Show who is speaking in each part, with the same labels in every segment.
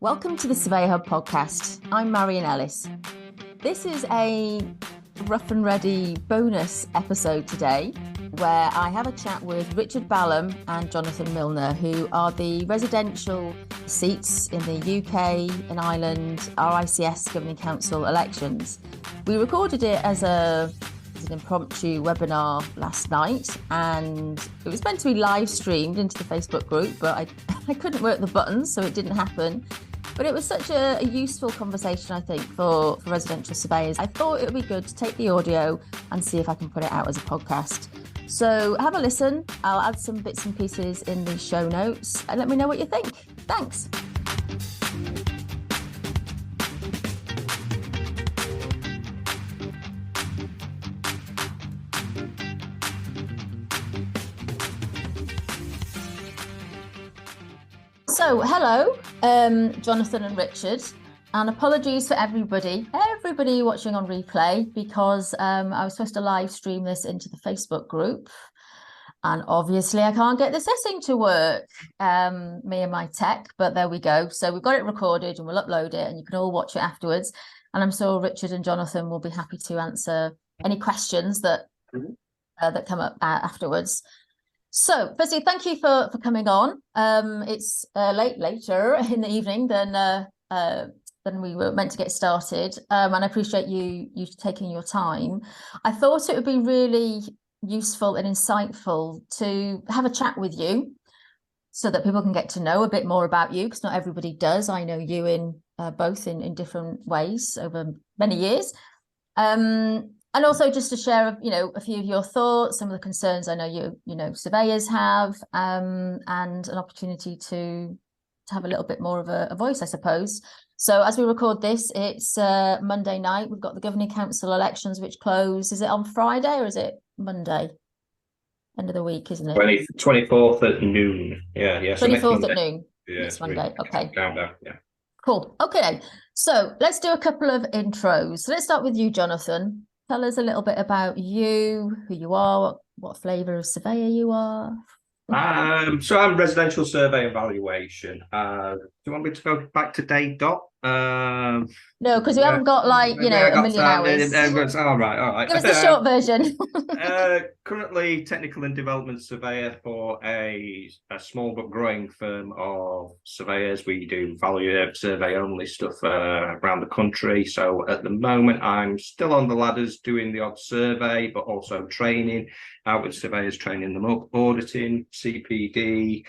Speaker 1: Welcome to the Surveyor Hub podcast. I'm Marion Ellis. This is a rough and ready bonus episode today where I have a chat with Richard Ballam and Jonathan Milner, who are the residential seats in the UK and Ireland RICS Governing Council elections. We recorded it as an impromptu webinar last night, and it was meant to be live streamed into the Facebook group, but I couldn't work the buttons, so it didn't happen. But it was such a useful conversation, I think, for residential surveyors. I thought it would be good to take the audio and see if I can put it out as a podcast. So have a listen. I'll add some bits and pieces in the show notes and let me know what you think. Thanks. So, hello, Jonathan and Richard, and apologies for everybody watching on replay, because I was supposed to live stream this into the Facebook group, and obviously I can't get the setting to work, me and my tech, but there we go. So we've got it recorded and we'll upload it and you can all watch it afterwards. And I'm sure Richard and Jonathan will be happy to answer any questions that come up afterwards. So, firstly, thank you for coming on. It's later in the evening than we were meant to get started, and I appreciate you taking your time. I thought it would be really useful and insightful to have a chat with you, so that people can get to know a bit more about you, because not everybody does. I know you in both in different ways over many years. And also just to share, a few of your thoughts, some of the concerns I know you surveyors have, and an opportunity to have a little bit more of a voice, I suppose. So as we record this, it's Monday night. We've got the Governing Council elections, which close. Is it on Friday or is it Monday? End of the week, isn't it?
Speaker 2: 24th at noon. Yeah.
Speaker 1: 24th at noon.
Speaker 2: Yeah,
Speaker 1: Next Monday. Okay.
Speaker 2: Countdown. Yeah.
Speaker 1: Cool. Okay. So let's do a couple of intros. So let's start with you, Jonathan. Tell us a little bit about you, who you are, what flavour of surveyor you are.
Speaker 2: So I'm residential survey evaluation. Do you want me to go back to day dot?
Speaker 1: No, because we haven't got a million hours.
Speaker 2: All right.
Speaker 1: Give us the short version.
Speaker 2: Currently technical and development surveyor for a small but growing firm of surveyors. We do value survey only stuff around the country. So at the moment I'm still on the ladders doing the odd survey, but also training out with surveyors, training them up, auditing, CPD,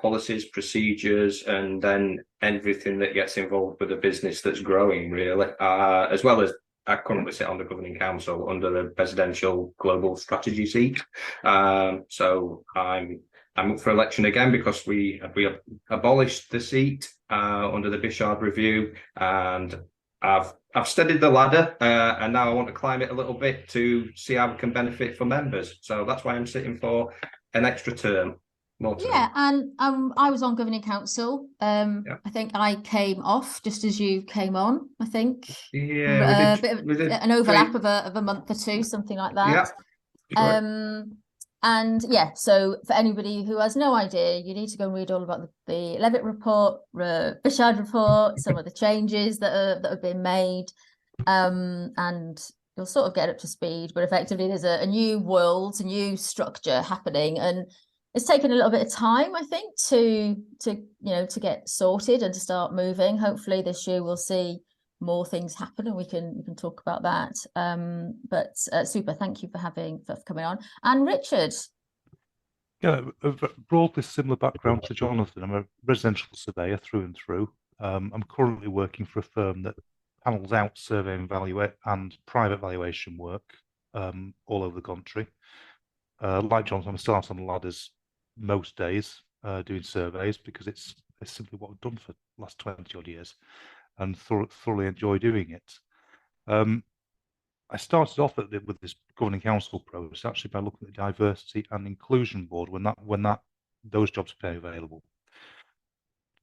Speaker 2: policies, procedures, and then everything that gets involved with a business that's growing, really, as well as I currently sit on the Governing Council under the Residential Global Strategy seat. So I'm up for election again because we abolished the seat under the Bishard Review, and I've studied the ladder, and now I want to climb it a little bit to see how we can benefit for members. So that's why I'm sitting for an extra term.
Speaker 1: Yeah, and I was on Governing Council. I think I came off just as you came on. I think
Speaker 2: a
Speaker 1: bit of an overlap of a month or two, something like that.
Speaker 2: Yeah.
Speaker 1: And yeah, so for anybody who has no idea, you need to go and read all about the Levitt report, Bishard report, some of the changes that have been made, and you'll sort of get up to speed. But effectively, there's a new world, a new structure happening, and it's taken a little bit of time, I think, to get sorted and to start moving. Hopefully this year we'll see more things happen and we can talk about that. But super, thank you for coming on. And Richard.
Speaker 3: Yeah, a broadly similar background to Jonathan. I'm a residential surveyor through and through. I'm currently working for a firm that panels out survey and private valuation work all over the country. Like Jonathan, I'm still out on the ladders most days doing surveys because it's simply what I've done for the last 20 odd years and thoroughly enjoy doing it. I started off with this Governing Council process actually by looking at the Diversity and Inclusion Board when those jobs became available.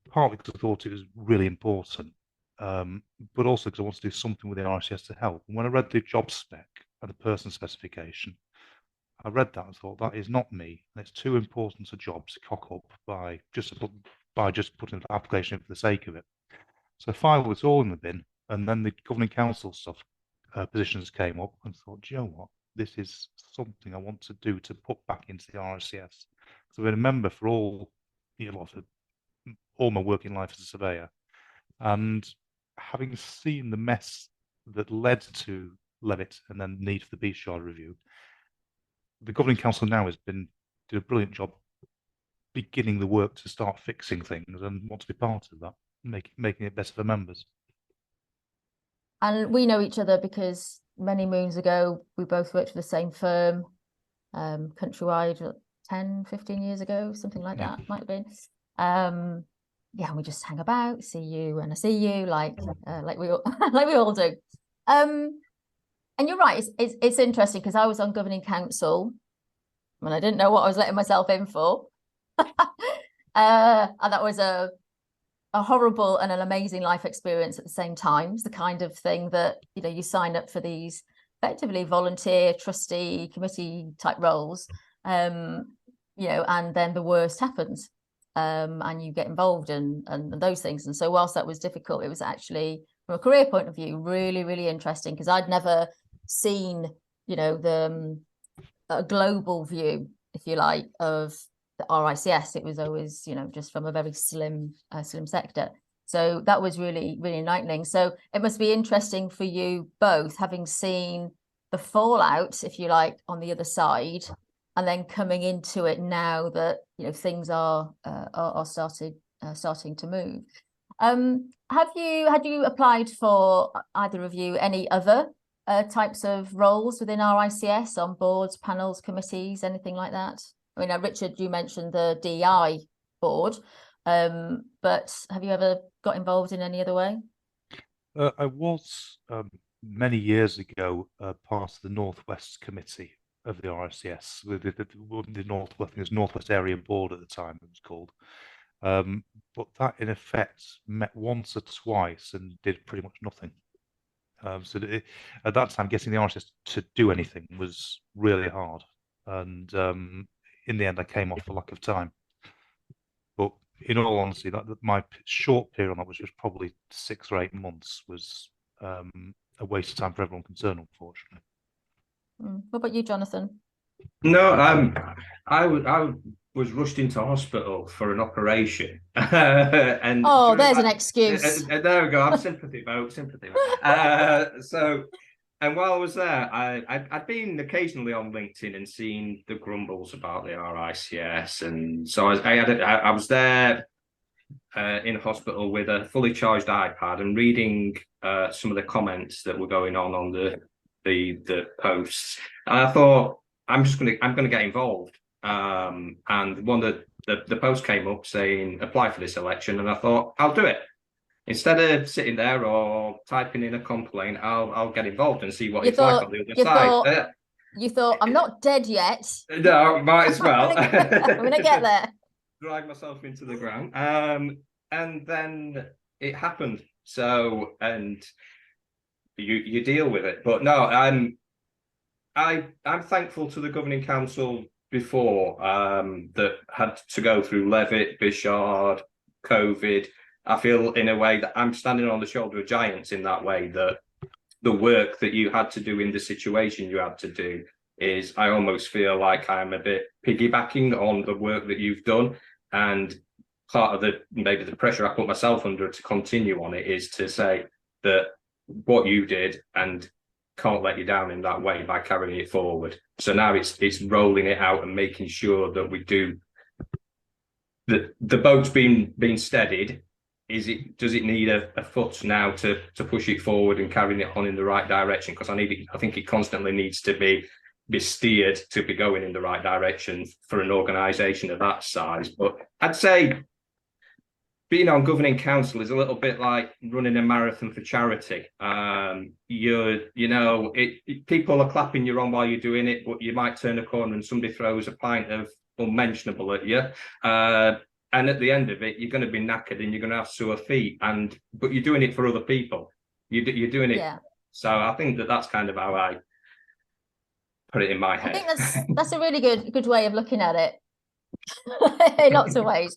Speaker 3: Partly because I thought it was really important, but also because I wanted to do something with the RCS to help. And when I read the job spec and the person specification, I read that and thought, that is not me. And it's too important a job to cock up by just by just putting the application in for the sake of it. So I filed this all in the bin, and then the governing council stuff positions came up, and thought, do you know what? This is something I want to do to put back into the RICS. So I've been a member for all my working life as a surveyor, and having seen the mess that led to Levitt and then the need for the Beast Shard review, the governing council now did a brilliant job beginning the work to start fixing things, and want to be part of that, making it better for members.
Speaker 1: And we know each other because many moons ago, we both worked for the same firm, countrywide, 10, 15 years ago, something like that, might have been. Yeah, we just hang about, see you and I see you, like we all, like we all do. And you're right, it's interesting because I was on governing council and I didn't know what I was letting myself in for. And that was a horrible and an amazing life experience at the same time. It's the kind of thing that, you sign up for these effectively volunteer, trustee, committee type roles, and then the worst happens, and you get involved in and those things. And so whilst that was difficult, it was actually, from a career point of view, really, really interesting, because I'd never seen, a global view, if you like, of the RICS. It was always, just from a very slim sector. So that was really, really enlightening. So it must be interesting for you both, having seen the fallout, if you like, on the other side, and then coming into it now that things are starting to move. Had you applied for, either of you, any other types of roles within RICS, on boards, panels, committees, anything like that? I mean, Richard, you mentioned the DI board, but have you ever got involved in any other way?
Speaker 3: I was, many years ago, part of the Northwest Committee of the RICS, the Northwest, I think it was Northwest Area Board at the time it was called. But that, in effect, met once or twice and did pretty much nothing. So at that time, getting the RICS to do anything was really hard. And in the end, I came off for lack of time. But in all honesty, my short period on that, which was probably 6 or 8 months, was a waste of time for everyone concerned, unfortunately.
Speaker 1: What about you, Jonathan?
Speaker 2: No, I was rushed into hospital for an operation, and
Speaker 1: there's an excuse.
Speaker 2: There we go. I'm sympathy vote. And while I was there, I'd been occasionally on LinkedIn and seen the grumbles about the RICS, and so I was there in hospital with a fully charged iPad and reading some of the comments that were going on the posts, and I thought, I'm gonna get involved. And one of the posts came up saying apply for this election, and I thought, I'll do it. Instead of sitting there or typing in a complaint, I'll get involved and see what it's like on the other side.
Speaker 1: You thought, I'm not dead yet.
Speaker 2: No, might as well.
Speaker 1: I'm gonna get there.
Speaker 2: Drag myself into the ground. And then it happened. So, and you deal with it. But no, I'm thankful to the governing council before that had to go through Levitt, Bishard, COVID. I feel in a way that I'm standing on the shoulder of giants in that way, that the work that you had to do in the situation you had to do is, I almost feel like I'm a bit piggybacking on the work that you've done. And part of maybe the pressure I put myself under to continue on it is to say that what you did and can't let you down in that way by carrying it forward. So now it's rolling it out and making sure that we do the boat's being steadied. Does it need a foot now to push it forward and carrying it on in the right direction? Because I think it constantly needs to be steered to be going in the right direction for an organisation of that size. But I'd say being on governing council is a little bit like running a marathon for charity. People are clapping you on while you're doing it, but you might turn a corner and somebody throws a pint of unmentionable at you. And at the end of it, you're going to be knackered and you're going to have sore feet. But you're doing it for other people. You're doing it. Yeah. So I think that's kind of how I put it in my head.
Speaker 1: I think that's a really good way of looking at it in lots of ways.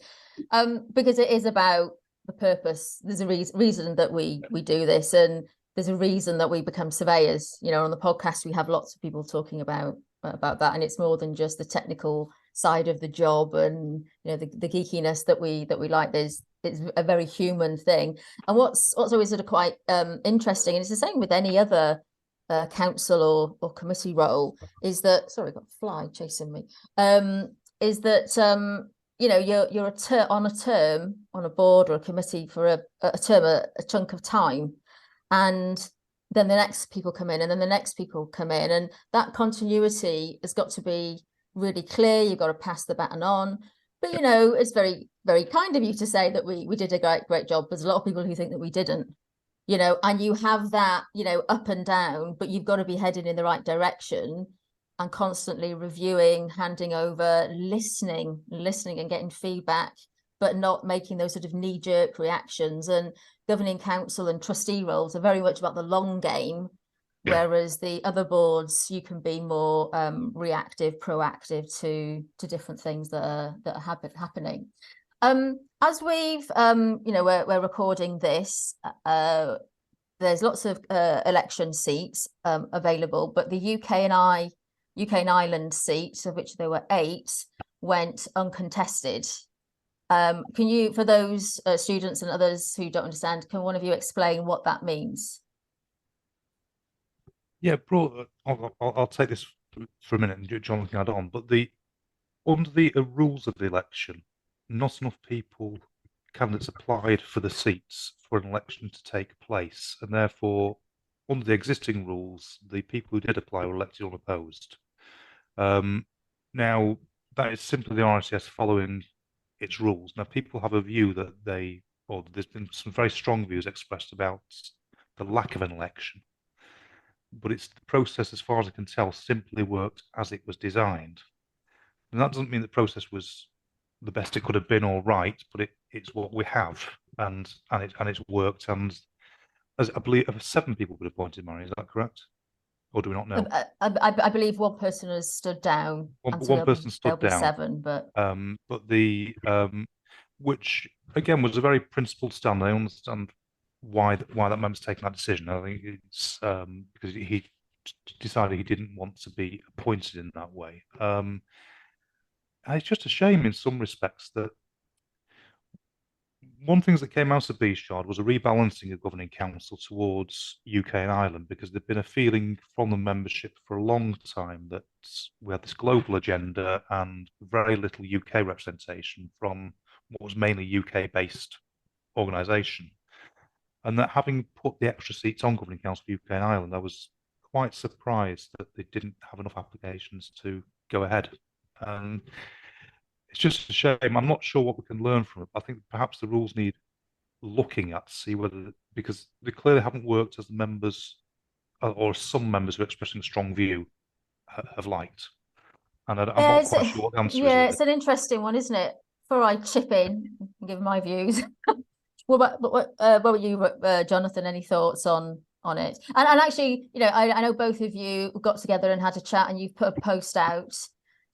Speaker 1: because it is about the purpose. There's a reason that we do this, and there's a reason that we become surveyors. You know, on the podcast we have lots of people talking about that, and it's more than just the technical side of the job and, you know, the geekiness that we like. It's a very human thing. And what's always sort of quite interesting, and it's the same with any other council or committee role, is that, sorry, I've got a fly chasing me, is that you know, you're on a board or a committee for a term, a chunk of time, and then the next people come in, and then the next people come in, and that continuity has got to be really clear. You've got to pass the baton on. But, you know, it's very, very kind of you to say that we did a great job. There's a lot of people who think that we didn't, you know, and you have that, you know, up and down, but you've got to be heading in the right direction and constantly reviewing, handing over, listening and getting feedback, but not making those sort of knee-jerk reactions. And governing council and trustee roles are very much about the long game, whereas the other boards, you can be more reactive, proactive to different things that are happening. As we've, you know, we're recording this, there's lots of election seats available, but the UK and Ireland seats, of which there were 8, went uncontested. Can you, for those students and others who don't understand, can one of you explain what that means?
Speaker 3: Yeah, bro, I'll take this for a minute and John can add on. But under the rules of the election, not enough candidates applied for the seats for an election to take place, and therefore, under the existing rules, the people who did apply were elected unopposed. Now, that is simply the RICS following its rules. Now, people have a view that there's been some very strong views expressed about the lack of an election. But it's the process, as far as I can tell, simply worked as it was designed. And that doesn't mean the process was the best it could have been or right, but it's what we have, and it's worked. And as I believe 7 people were appointed, Marion, is that correct? Or do we not know?
Speaker 1: I believe one person has stood down.
Speaker 3: One person stood down.
Speaker 1: 7, but
Speaker 3: which again was a very principled stand. I understand why that member's taken that decision. I think it's because he decided he didn't want to be appointed in that way. And it's just a shame in some respects that one thing that came out of Beeshard was a rebalancing of governing council towards UK and Ireland, because there'd been a feeling from the membership for a long time that we had this global agenda and very little UK representation from what was mainly UK-based organisation. And that having put the extra seats on governing council for UK and Ireland, I was quite surprised that they didn't have enough applications to go ahead. And it's just a shame. I'm not sure what we can learn from it. I think perhaps the rules need looking at to see whether, because they clearly haven't worked as the members, or some members who are expressing a strong view have liked. And I'm not quite sure what the answer is.
Speaker 1: Yeah, it's an interesting one, isn't it? Before I chip in and give my views. What were you, Jonathan? Any thoughts on it? And actually, you know, I know both of you got together and had a chat, and you've put a post out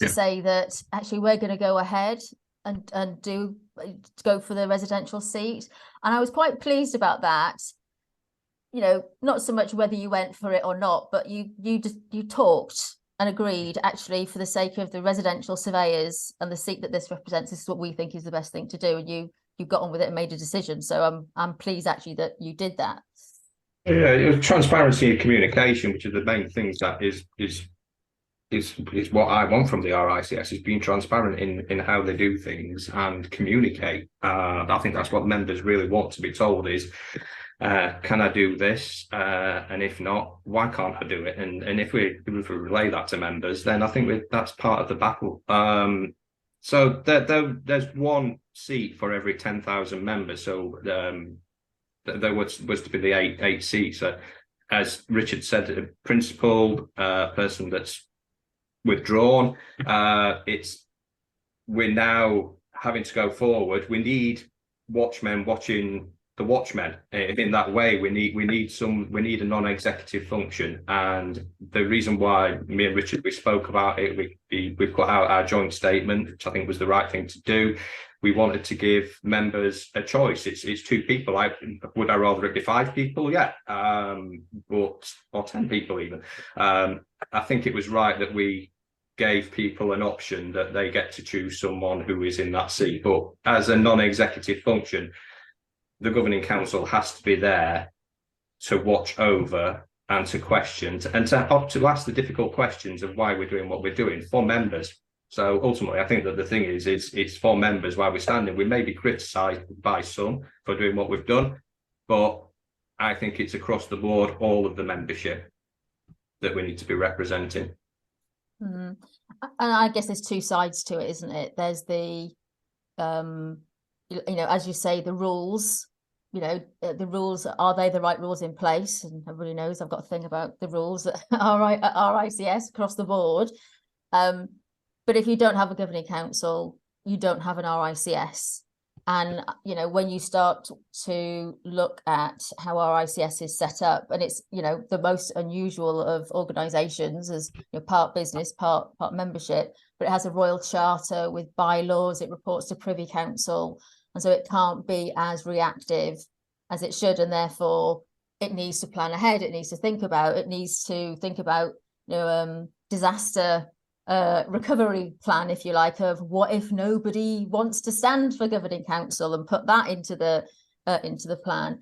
Speaker 1: to say that actually we're going to go ahead and go for the residential seat. And I was quite pleased about that. You know, not so much whether you went for it or not, but you talked and agreed, actually, for the sake of the residential surveyors and the seat that this represents, this is what we think is the best thing to do. And you got on with it and made a decision. So I'm pleased actually that you did that.
Speaker 2: Yeah, transparency and communication, which are the main things that is what I want from the RICS, is being transparent in how they do things and communicate. I think that's what members really want to be told is, can I do this? And if not, why can't I do it? And if we relay that to members, then I think that's part of the battle. So there's 1 seat for every 10,000 members. So there was to be the eight seats. As Richard said, a principled person that's withdrawn. We're now having to go forward. We need watchmen watching the watchmen. In that way, we need a non-executive function. And the reason why me and Richard, we spoke about it, we put out our joint statement, which I think was the right thing to do. we wanted to give members a choice. It's two people. Would I rather it be 5 people? Yeah, but or 10 people even. I think it was right that we gave people an option that they get to choose someone who is in that seat. But as a non-executive function, the governing council has to be there to watch over and to question and to ask the difficult questions of why we're doing what we're doing for members. So ultimately, I think that the thing is it's for members why we're standing. We may be criticised by some for doing what we've done, but I think it's across the board, all of the membership that we need to be representing.
Speaker 1: And I guess there's two sides to it, isn't it? There's the, as you say, the rules. The rules, are they the right rules in place? And everybody knows I've got a thing about the rules at RICS across the board. But if you don't have a governing council, you don't have an RICS. And, when you start to look at how RICS is set up, and it's, the most unusual of organisations as part business, part membership, but it has a royal charter with bylaws, it reports to Privy Council. And so it can't be as reactive as it should. And therefore, it needs to plan ahead. It needs to think about disaster recovery plan, if you like, of what if nobody wants to stand for governing council, and put that into the plan.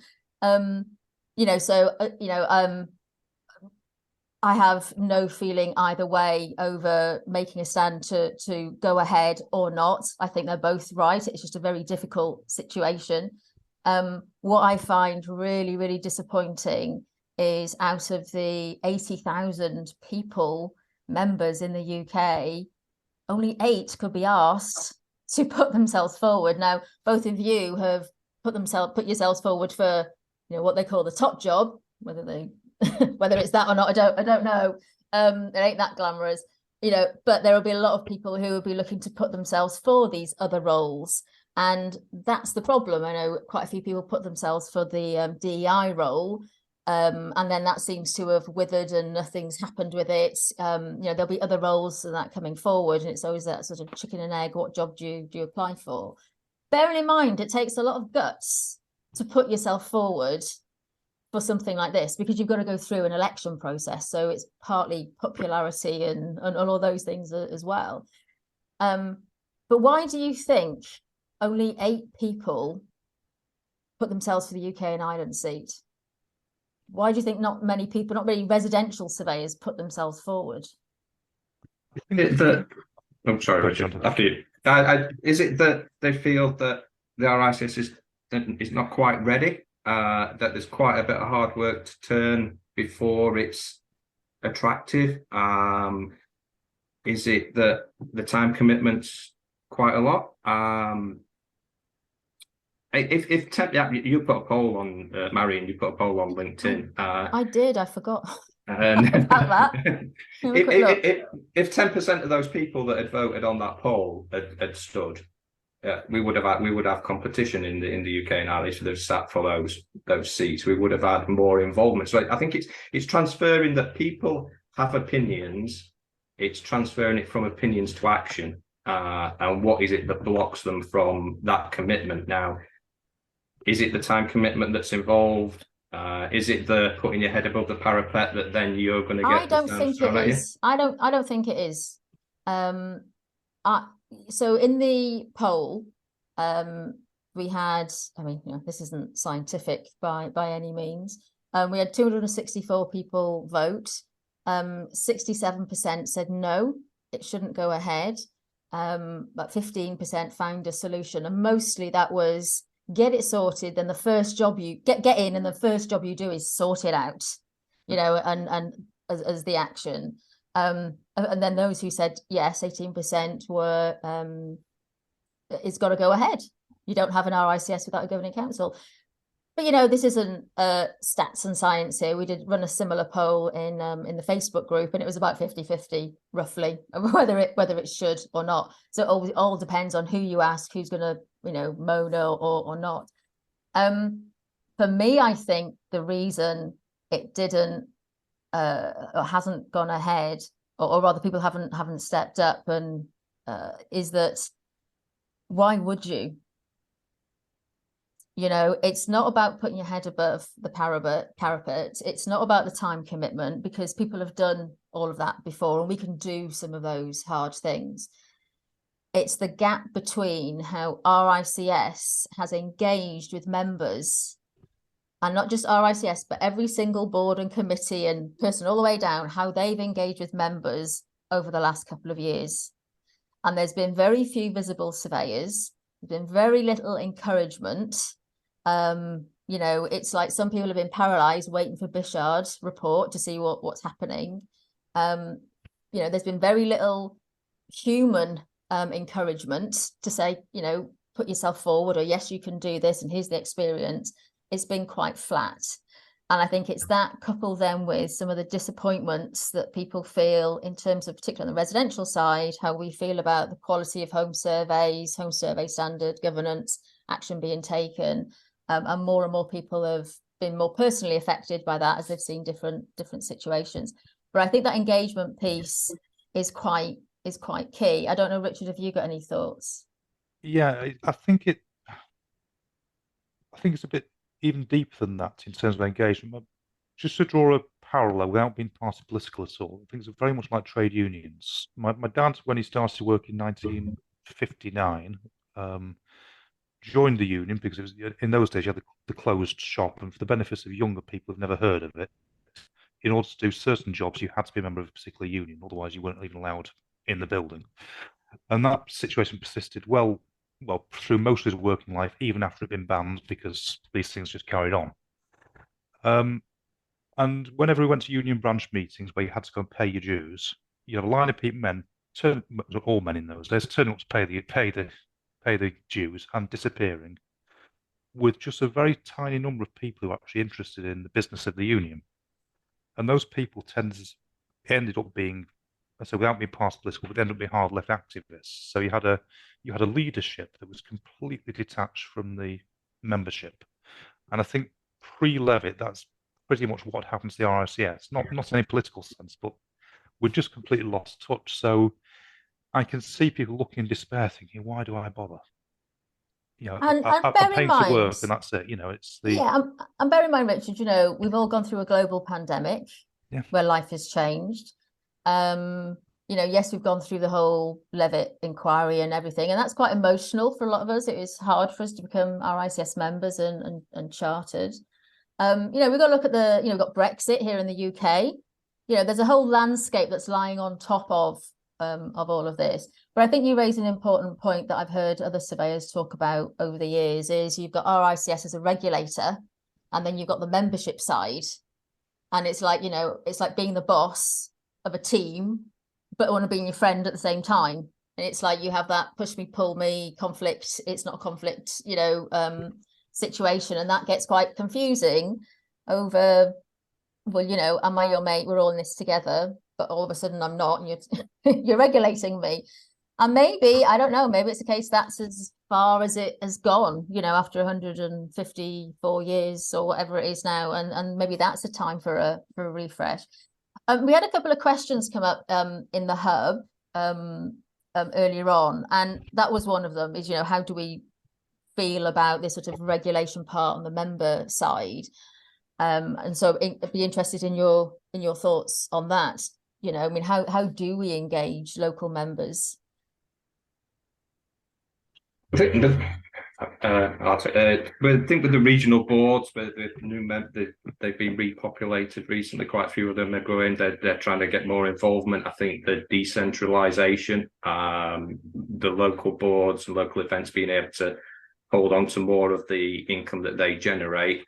Speaker 1: I have no feeling either way over making a stand to go ahead or not. I think they're both right. It's just a very difficult situation. What I find really, really disappointing is out of the 80,000 members in the UK, only 8 could be asked to put themselves forward. Now, both of you have put yourselves forward for what they call the top job, whether it's that or not, I don't know. It ain't that glamorous, but there will be a lot of people who will be looking to put themselves for these other roles. And that's the problem. I know quite a few people put themselves for the DEI role, and then that seems to have withered and nothing's happened with it. There'll be other roles and that coming forward, and it's always that sort of chicken and egg, what job do you apply for? Bearing in mind, it takes a lot of guts to put yourself forward for something like this, because you've got to go through an election process. So it's partly popularity and all those things as well. But why do you think only 8 people put themselves for the UK and Ireland seat? Why do you think not many people, not many residential surveyors, put themselves forward?
Speaker 2: I'm sorry, Richard, after you. Is it that they feel that the RICS is not quite ready? That there's quite a bit of hard work to turn before it's attractive? Is it that the time commitment's quite a lot? You put a poll on, Marion, you put a poll on LinkedIn.
Speaker 1: I did, I forgot
Speaker 2: about
Speaker 1: that.
Speaker 2: If 10% of those people that had voted on that poll had stood, we would have competition in the UK and Ireland. So they've sat for those seats. We would have had more involvement. So I think it's transferring that people have opinions. It's transferring it from opinions to action. And what is it that blocks them from that commitment now? Is it the time commitment that's involved? Is it the putting your head above the parapet that then you're going to get?
Speaker 1: I don't think it is. I don't think it is. So in the poll, we had, this isn't scientific by any means. We had 264 people vote. 67% said no, it shouldn't go ahead. But 15% found a solution, and mostly that was get it sorted. Then the first job you get in, and the first job you do is sort it out, and as the action. And then those who said yes, 18% were it's got to go ahead. You don't have an RICS without a governing council. But this isn't stats and science here. We did run a similar poll in the Facebook group, and it was about 50-50 roughly, whether it should or not. So it all depends on who you ask, who's going to moan or not. For me, I think the reason it didn't or hasn't gone ahead, or rather people haven't stepped up, and is that why would you? You know, it's not about putting your head above the parapet. It's not about the time commitment, because people have done all of that before and we can do some of those hard things. It's the gap between how RICS has engaged with members, and not just RICS, but every single board and committee and person all the way down, how they've engaged with members over the last couple of years. And there's been very few visible surveyors. There's been very little encouragement. You know, it's like some people have been paralyzed waiting for Bishard's report to see what's happening. You know, there's been very little human encouragement to say, you know, put yourself forward, or yes, you can do this, and here's the experience. It's been quite flat. And I think it's that, coupled then with some of the disappointments that people feel in terms of, particularly on the residential side, how we feel about the quality of home surveys, home survey standard, governance, action being taken. And more people have been more personally affected by that as they've seen different situations. But I think that engagement piece is quite key. I don't know, Richard, have you got any thoughts?
Speaker 3: Yeah, I think it's a bit even deeper than that in terms of engagement. Just to draw a parallel without being party political at all, things are very much like trade unions. My dad, when he started to work in 1959, joined the union because it was, in those days you had the closed shop, and for the benefits of younger people who've never heard of it, in order to do certain jobs you had to be a member of a particular union, otherwise you weren't even allowed in the building. And that situation persisted well through most of his working life, even after it had been banned, because these things just carried on. And whenever we went to union branch meetings where you had to go and pay your dues, you had a line of people, all men in those days, turning up to pay the dues and disappearing, with just a very tiny number of people who are actually interested in the business of the union. And those people ended up being, so without being party political, but ended up being hard left activists. So you had a leadership that was completely detached from the membership. And I think pre-Levitt, that's pretty much what happened to the RICS. Not in any political sense, but we've just completely lost touch. So I can see people looking in despair, thinking, "Why do I bother?" You know,
Speaker 1: and
Speaker 3: I'm
Speaker 1: bear in
Speaker 3: paying
Speaker 1: mind,
Speaker 3: to work, and that's it. You know, it's the
Speaker 1: and bear in mind, Richard, you know, we've all gone through a global pandemic where life has changed. You know, yes, we've gone through the whole Levitt inquiry and everything, and that's quite emotional for a lot of us. It was hard for us to become RICS members and chartered. You know, we've got to look at we've got Brexit here in the UK. You know, there's a whole landscape that's lying on top of all of this. But I think you raise an important point that I've heard other surveyors talk about over the years, is you've got RICS as a regulator, and then you've got the membership side. And it's like, you know, it's like being the boss of a team, but I want to be your friend at the same time. And it's like you have that push me, pull me conflict. It's not a conflict, you know, situation. And that gets quite confusing over, well, you know, am I your mate? We're all in this together. But all of a sudden I'm not, and you're regulating me. And maybe, I don't know, maybe it's a case that's as far as it has gone, you know, after 154 years or whatever it is now. And maybe that's a time for a refresh. We had a couple of questions come up in the hub earlier on, and that was one of them, is, you know, how do we feel about this sort of regulation part on the member side? And so I'd be interested in your thoughts on that. You know, I mean, how do we engage local members?
Speaker 2: I think with the regional boards, with the new members, they've been repopulated recently. Quite a few of them are going. They're trying to get more involvement. I think the decentralisation, the local boards and local events being able to hold on to more of the income that they generate.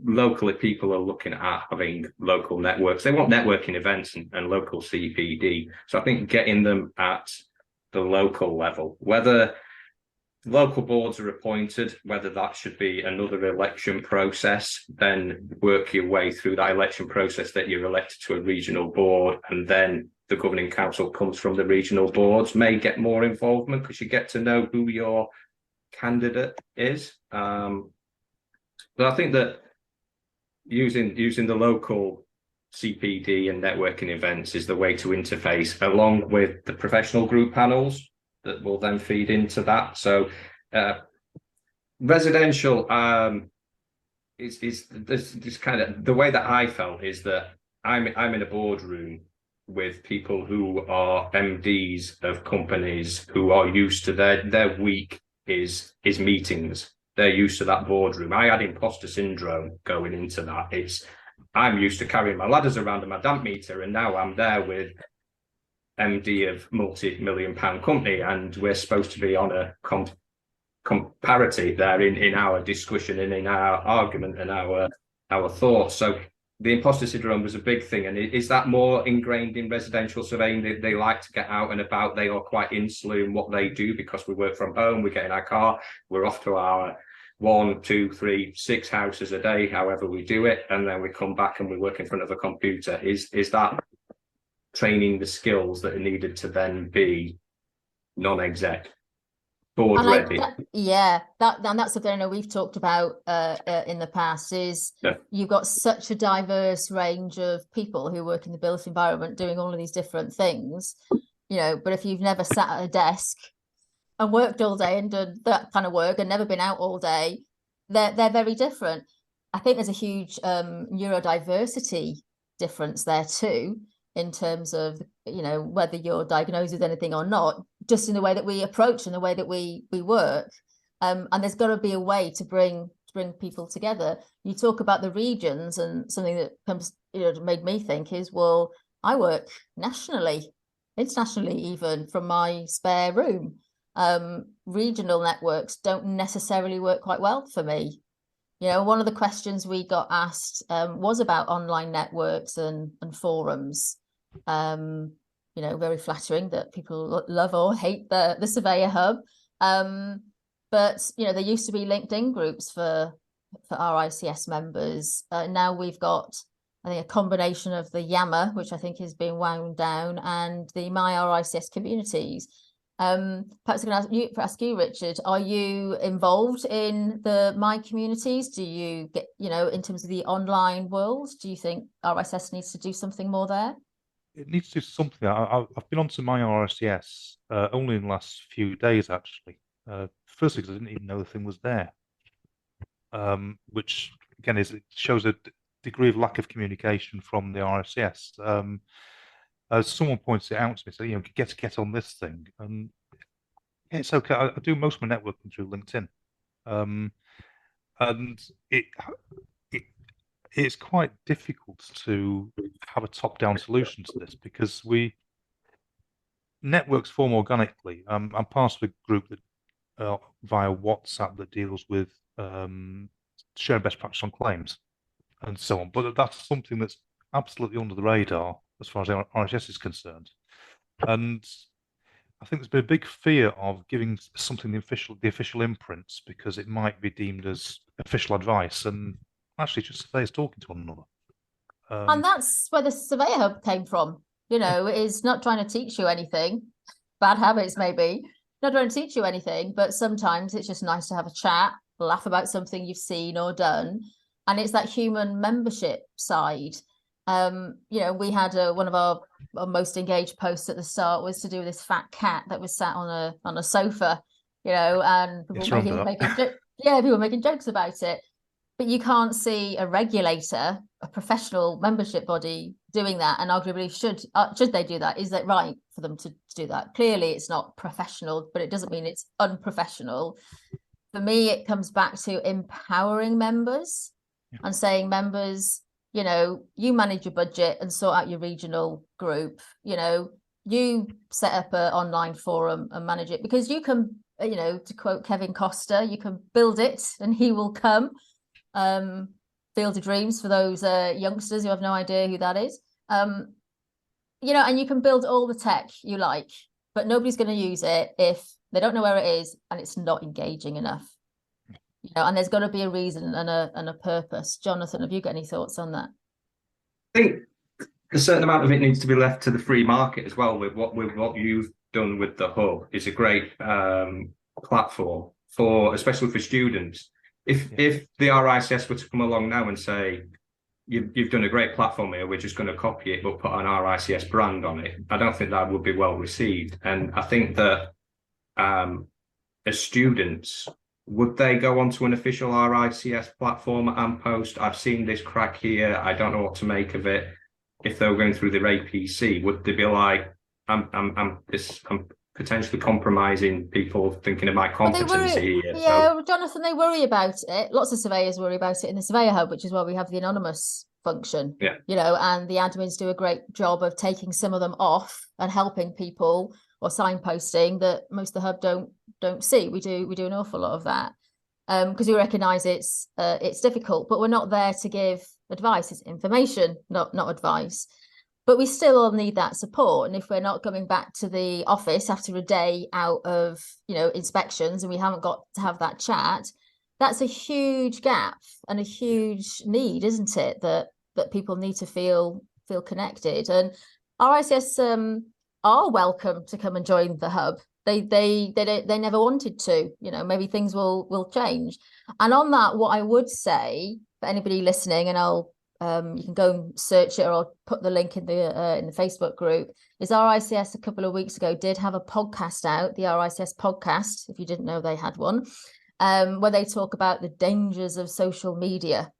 Speaker 2: Locally, people are looking at having local networks. They want networking events and local CPD. So I think getting them at the local level, whether local boards are appointed, whether that should be another election process, then work your way through that election process that you're elected to a regional board, and then the governing council comes from the regional boards, may get more involvement because you get to know who your candidate is. But I think that using the local CPD and networking events is the way to interface, along with the professional group panels. that will then feed into that. So residential is this kind of, the way that I felt is that I'm in a boardroom with people who are MDs of companies who are used to their week is meetings. They're used to that boardroom. I had imposter syndrome going into that. I'm used to carrying my ladders around and my damp meter, and now I'm there with MD of multi-million-pound company, and we're supposed to be on a comparative there in our discussion and in our argument and our thoughts. So the imposter syndrome was a big thing. And is that more ingrained in residential surveying? They like to get out and about. They are quite insular in what they do because we work from home, we get in our car, we're off to our 1, 2, 3, 6 houses a day, however we do it, and then we come back and we work in front of a computer. Is that training the skills that are needed to then be non-exec? Board ready.
Speaker 1: And that's something I know we've talked about in the past, is you've got such a diverse range of people who work in the built environment doing all of these different things, but if you've never sat at a desk and worked all day and done that kind of work and never been out all day, they're very different. I think there's a huge neurodiversity difference there too, in terms of whether you're diagnosed with anything or not, just in the way that we approach and the way that we work, and there's got to be a way to bring people together. You talk about the regions, and something that comes made me think is, well, I work nationally, internationally, even from my spare room. Regional networks don't necessarily work quite well for me. One of the questions we got asked was about online networks and forums. Very flattering that people love or hate the Surveyor Hub. But there used to be LinkedIn groups for RICS members. Now we've got, I think, a combination of the Yammer, which I think is being wound down, and the My RICS communities. Perhaps I can ask you, Richard, are you involved in the My communities? Do you get, in terms of the online world, do you think RICS needs to do something more there?
Speaker 3: It needs to do something. I've been onto My RICS only in the last few days, actually. Firstly, because I didn't even know the thing was there, which again it shows a degree of lack of communication from the RICS. As someone points it out to me, so get on this thing, and yeah, it's okay. I do most of my networking through LinkedIn, and it's quite difficult to have a top-down solution to this, because networks form organically. I'm part of a group that via WhatsApp that deals with sharing best practice on claims and so on. But that's something that's absolutely under the radar as far as RHS is concerned. And I think there's been a big fear of giving something the official imprints, because it might be deemed as official advice, and actually just surveyors talking to one another.
Speaker 1: And that's where the Surveyor Hub came from. Is not trying to teach you anything, bad habits maybe, not trying to teach you anything, but sometimes it's just nice to have a chat, laugh about something you've seen or done. And it's that human membership side. We had one of our most engaged posts at the start was to do with this fat cat that was sat on a sofa, and people making jokes about it. But you can't see a regulator, a professional membership body, doing that. And arguably, should they do that? Is that right for them to do that? Clearly, it's not professional, but it doesn't mean it's unprofessional. For me, it comes back to empowering members and saying, members, you manage your budget and sort out your regional group. You set up an online forum and manage it, because you can, to quote Kevin Costa, you can build it and he will come. Field of Dreams for those youngsters who have no idea who that is. And you can build all the tech you like, but nobody's going to use it if they don't know where it is and it's not engaging enough. And there's got to be a reason and a purpose. Jonathan, have you got any thoughts on that?
Speaker 2: I think a certain amount of it needs to be left to the free market as well. With what you've done with the hub is a great platform especially for students. If the RICS were to come along now and say, you've done a great platform here, we're just going to copy it but put an RICS brand on it, I don't think that would be well received. And I think that as students, would they go onto an official RICS platform and post, I've seen this crack here, I don't know what to make of it? If they were going through their APC, would they be like, I'm potentially compromising people thinking of my competency here?
Speaker 1: Yeah, so, Jonathan, they worry about it. Lots of surveyors worry about it in the Surveyor Hub, which is why we have the anonymous function.
Speaker 2: Yeah.
Speaker 1: You know, and the admins do a great job of taking some of them off and helping people, or signposting that most of the hub don't see. We do an awful lot of that because we recognise it's difficult, but we're not there to give advice. It's information, not advice. But we still all need that support. And if we're not coming back to the office after a day out of, you know, inspections, and we haven't got to have that chat, that's a huge gap and a huge need, isn't it? That people need to feel connected. And RICS are welcome to come and join the hub. They never wanted to. You know, maybe things will change. And on that, what I would say for anybody listening, and I'll you can go and search it, or I'll put the link in the Facebook group, is RICS a couple of weeks ago did have a podcast out, the RICS podcast, if you didn't know they had one, where they talk about the dangers of social media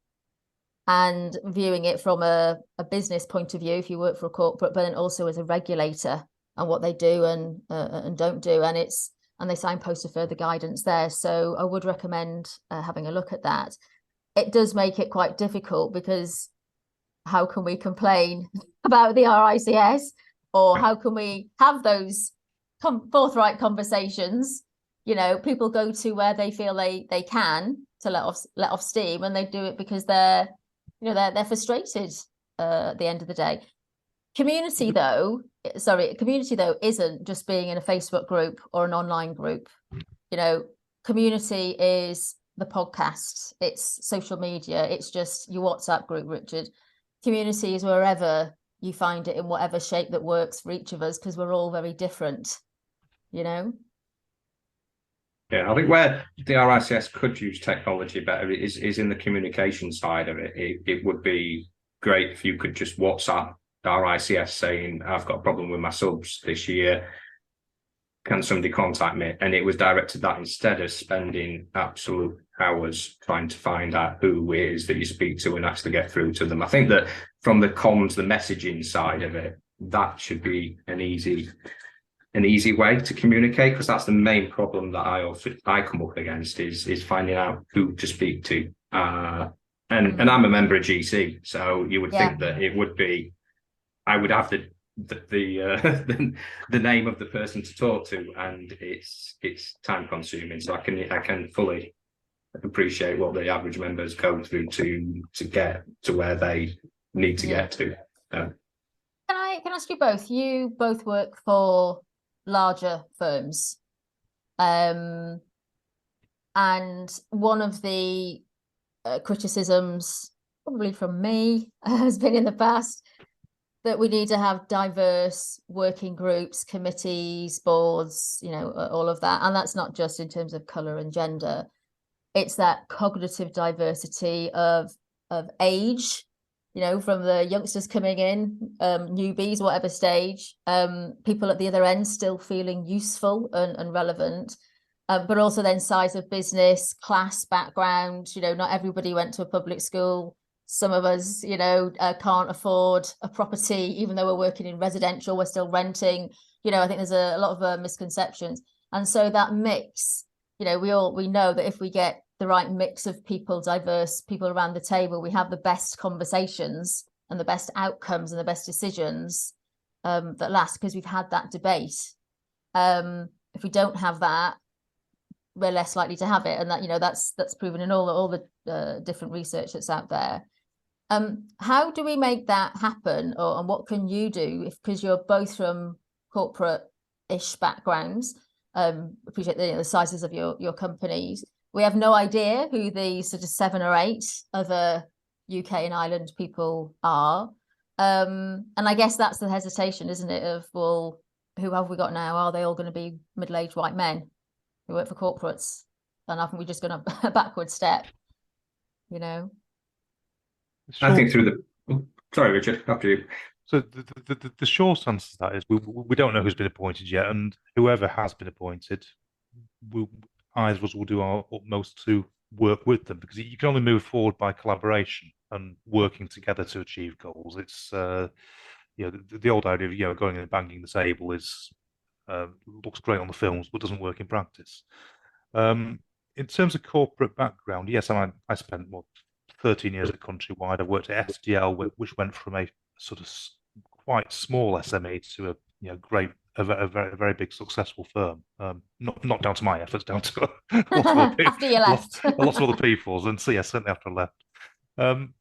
Speaker 1: and viewing it from a business point of view if you work for a corporate, but then also as a regulator and what they do and don't do. And they signpost a further guidance there. So I would recommend having a look at that. It does make it quite difficult, because how can we complain about the RICS, or how can we have those forthright conversations? You know, people go to where they feel they can to let off steam, and they do it because they're frustrated at the end of the day. Community though isn't just being in a Facebook group or an online group. You know, community is the podcast, it's social media, it's just your WhatsApp group, Richard. Community is wherever you find it, in whatever shape that works for each of us, because we're all very different, you know.
Speaker 2: Yeah, I think where the RICS could use technology better is in the communication side of it. It would be great if you could just WhatsApp the RICS saying, I've got a problem with my subs this year, can somebody contact me? And it was directed that, instead of spending absolute hours trying to find out who it is that you speak to and actually get through to them. I think that from the comms, the messaging side of it, that should be an easy way to communicate, because that's the main problem that I come up against is finding out who to speak to. And I'm a member of GC, so you would think that it would be, I would have the name of the person to talk to, and it's time consuming. So I can fully appreciate what the average members go through to get to where they need to get to. Can
Speaker 1: I ask you both? You both work for larger firms, and one of the criticisms, probably from me, has been in the past that we need to have diverse working groups, committees, boards, you know, all of that. And that's not just in terms of colour and gender. It's that cognitive diversity of age, you know, from the youngsters coming in, newbies, whatever stage, people at the other end still feeling useful and relevant, but also then size of business, class, background. You know, not everybody went to a public school. Some of us, you know, can't afford a property, even though we're working in residential, we're still renting. You know, I think there's a lot of misconceptions. And so that mix, you know, we know that if we get the right mix of people, diverse people around the table, we have the best conversations and the best outcomes and the best decisions that last, because we've had that debate. If we don't have that, we're less likely to have it. And that, you know, that's proven in all the different research that's out there. How do we make that happen, and what can you do, because you're both from corporate-ish backgrounds? Appreciate the sizes of your companies. We have no idea who the sort of 7 or 8 other UK and Ireland people are. And I guess that's the hesitation, isn't it, of, well, who have we got now? Are they all going to be middle-aged white men who work for corporates? And haven't we just gone a backward step, you know?
Speaker 2: I think through the... Sorry, Richard, after you.
Speaker 3: So the short answer to that is we don't know who's been appointed yet, and whoever has been appointed either of us will do our utmost to work with them, because you can only move forward by collaboration and working together to achieve goals. It's the old idea of going and banging the table is looks great on the films but doesn't work in practice. In terms of corporate background, yes, I spent 13 years at Countrywide. I worked at SDL, which went from a sort of quite small SME to a very, very big successful firm. Not down to my efforts, down to a lot of other
Speaker 1: After you left.
Speaker 3: a lot of other people's, and so yeah, certainly after I left.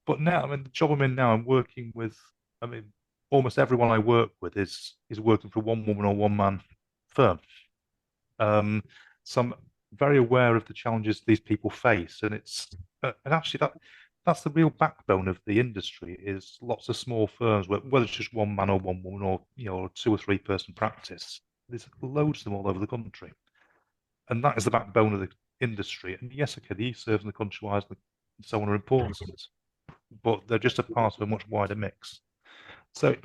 Speaker 3: But now, the job I'm in now, I'm working with, almost everyone I work with is working for one woman or one man firm. So I'm very aware of the challenges these people face, and and actually that's the real backbone of the industry, is lots of small firms, whether it's just one man or one woman, or a 2 or 3 person practice. There's loads of them all over the country, and that is the backbone of the industry. And yes, okay, the e-serves and the Countrywide and so on are important, but they're just a part of a much wider mix. So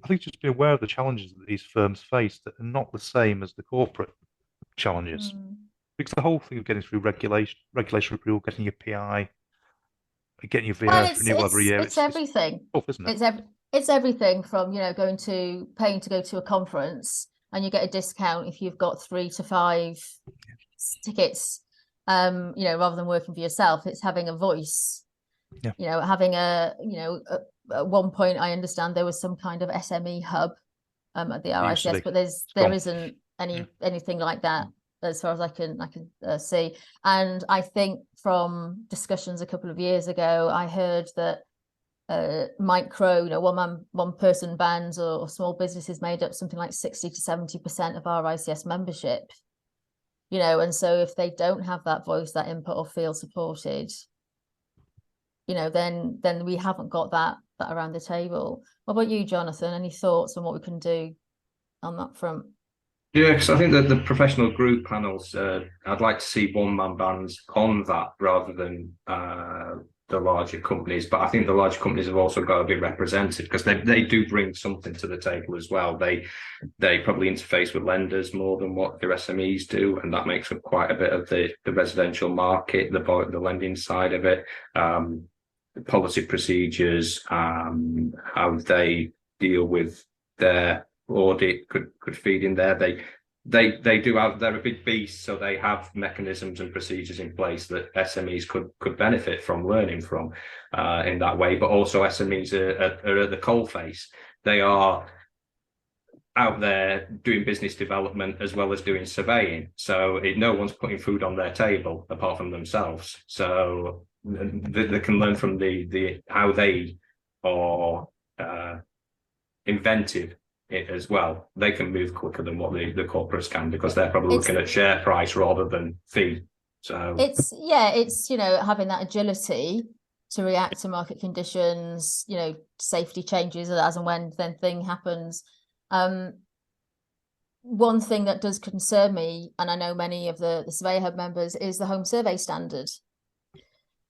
Speaker 3: I think just be aware of the challenges that these firms face that are not the same as the corporate challenges. Because the whole thing of getting through regulatory approval, getting your PI, getting your VRF renewal every year,
Speaker 1: it's everything.
Speaker 3: It's tough, isn't it?
Speaker 1: It's everything from paying to go to a conference, and you get a discount if you've got 3 to 5 tickets. Rather than working for yourself, it's having a voice. Yeah. Having at one point, I understand there was some kind of SME hub at the RICS, but there isn't anything like that as far as I can see. And I think from discussions a couple of years ago, I heard that micro, one person bands or small businesses made up something like 60 to 70% of our RICS membership. And so if they don't have that voice, that input, or feel supported, then we haven't got that around the table. What about you, Jonathan? Any thoughts on what we can do on that front?
Speaker 2: Yeah, because I think that the professional group panels, I'd like to see one-man bands on that rather than the larger companies. But I think the larger companies have also got to be represented, because they do bring something to the table as well. They probably interface with lenders more than what their SMEs do, and that makes up quite a bit of the residential market, the lending side of it, policy procedures, how they deal with their audit could feed in there. They're a big beast, so they have mechanisms and procedures in place that SMEs could benefit from learning from in that way. But also SMEs are at the coalface. They are out there doing business development as well as doing surveying, so no one's putting food on their table apart from themselves. So they can learn from the how they are inventive as well. They can move quicker than what the corporates can, because they're probably looking at share price rather than fee. So it's
Speaker 1: having that agility to react to market conditions, safety changes as and when thing happens. One thing that does concern me, and I know many of the Surveyor Hub members, is the home survey standard.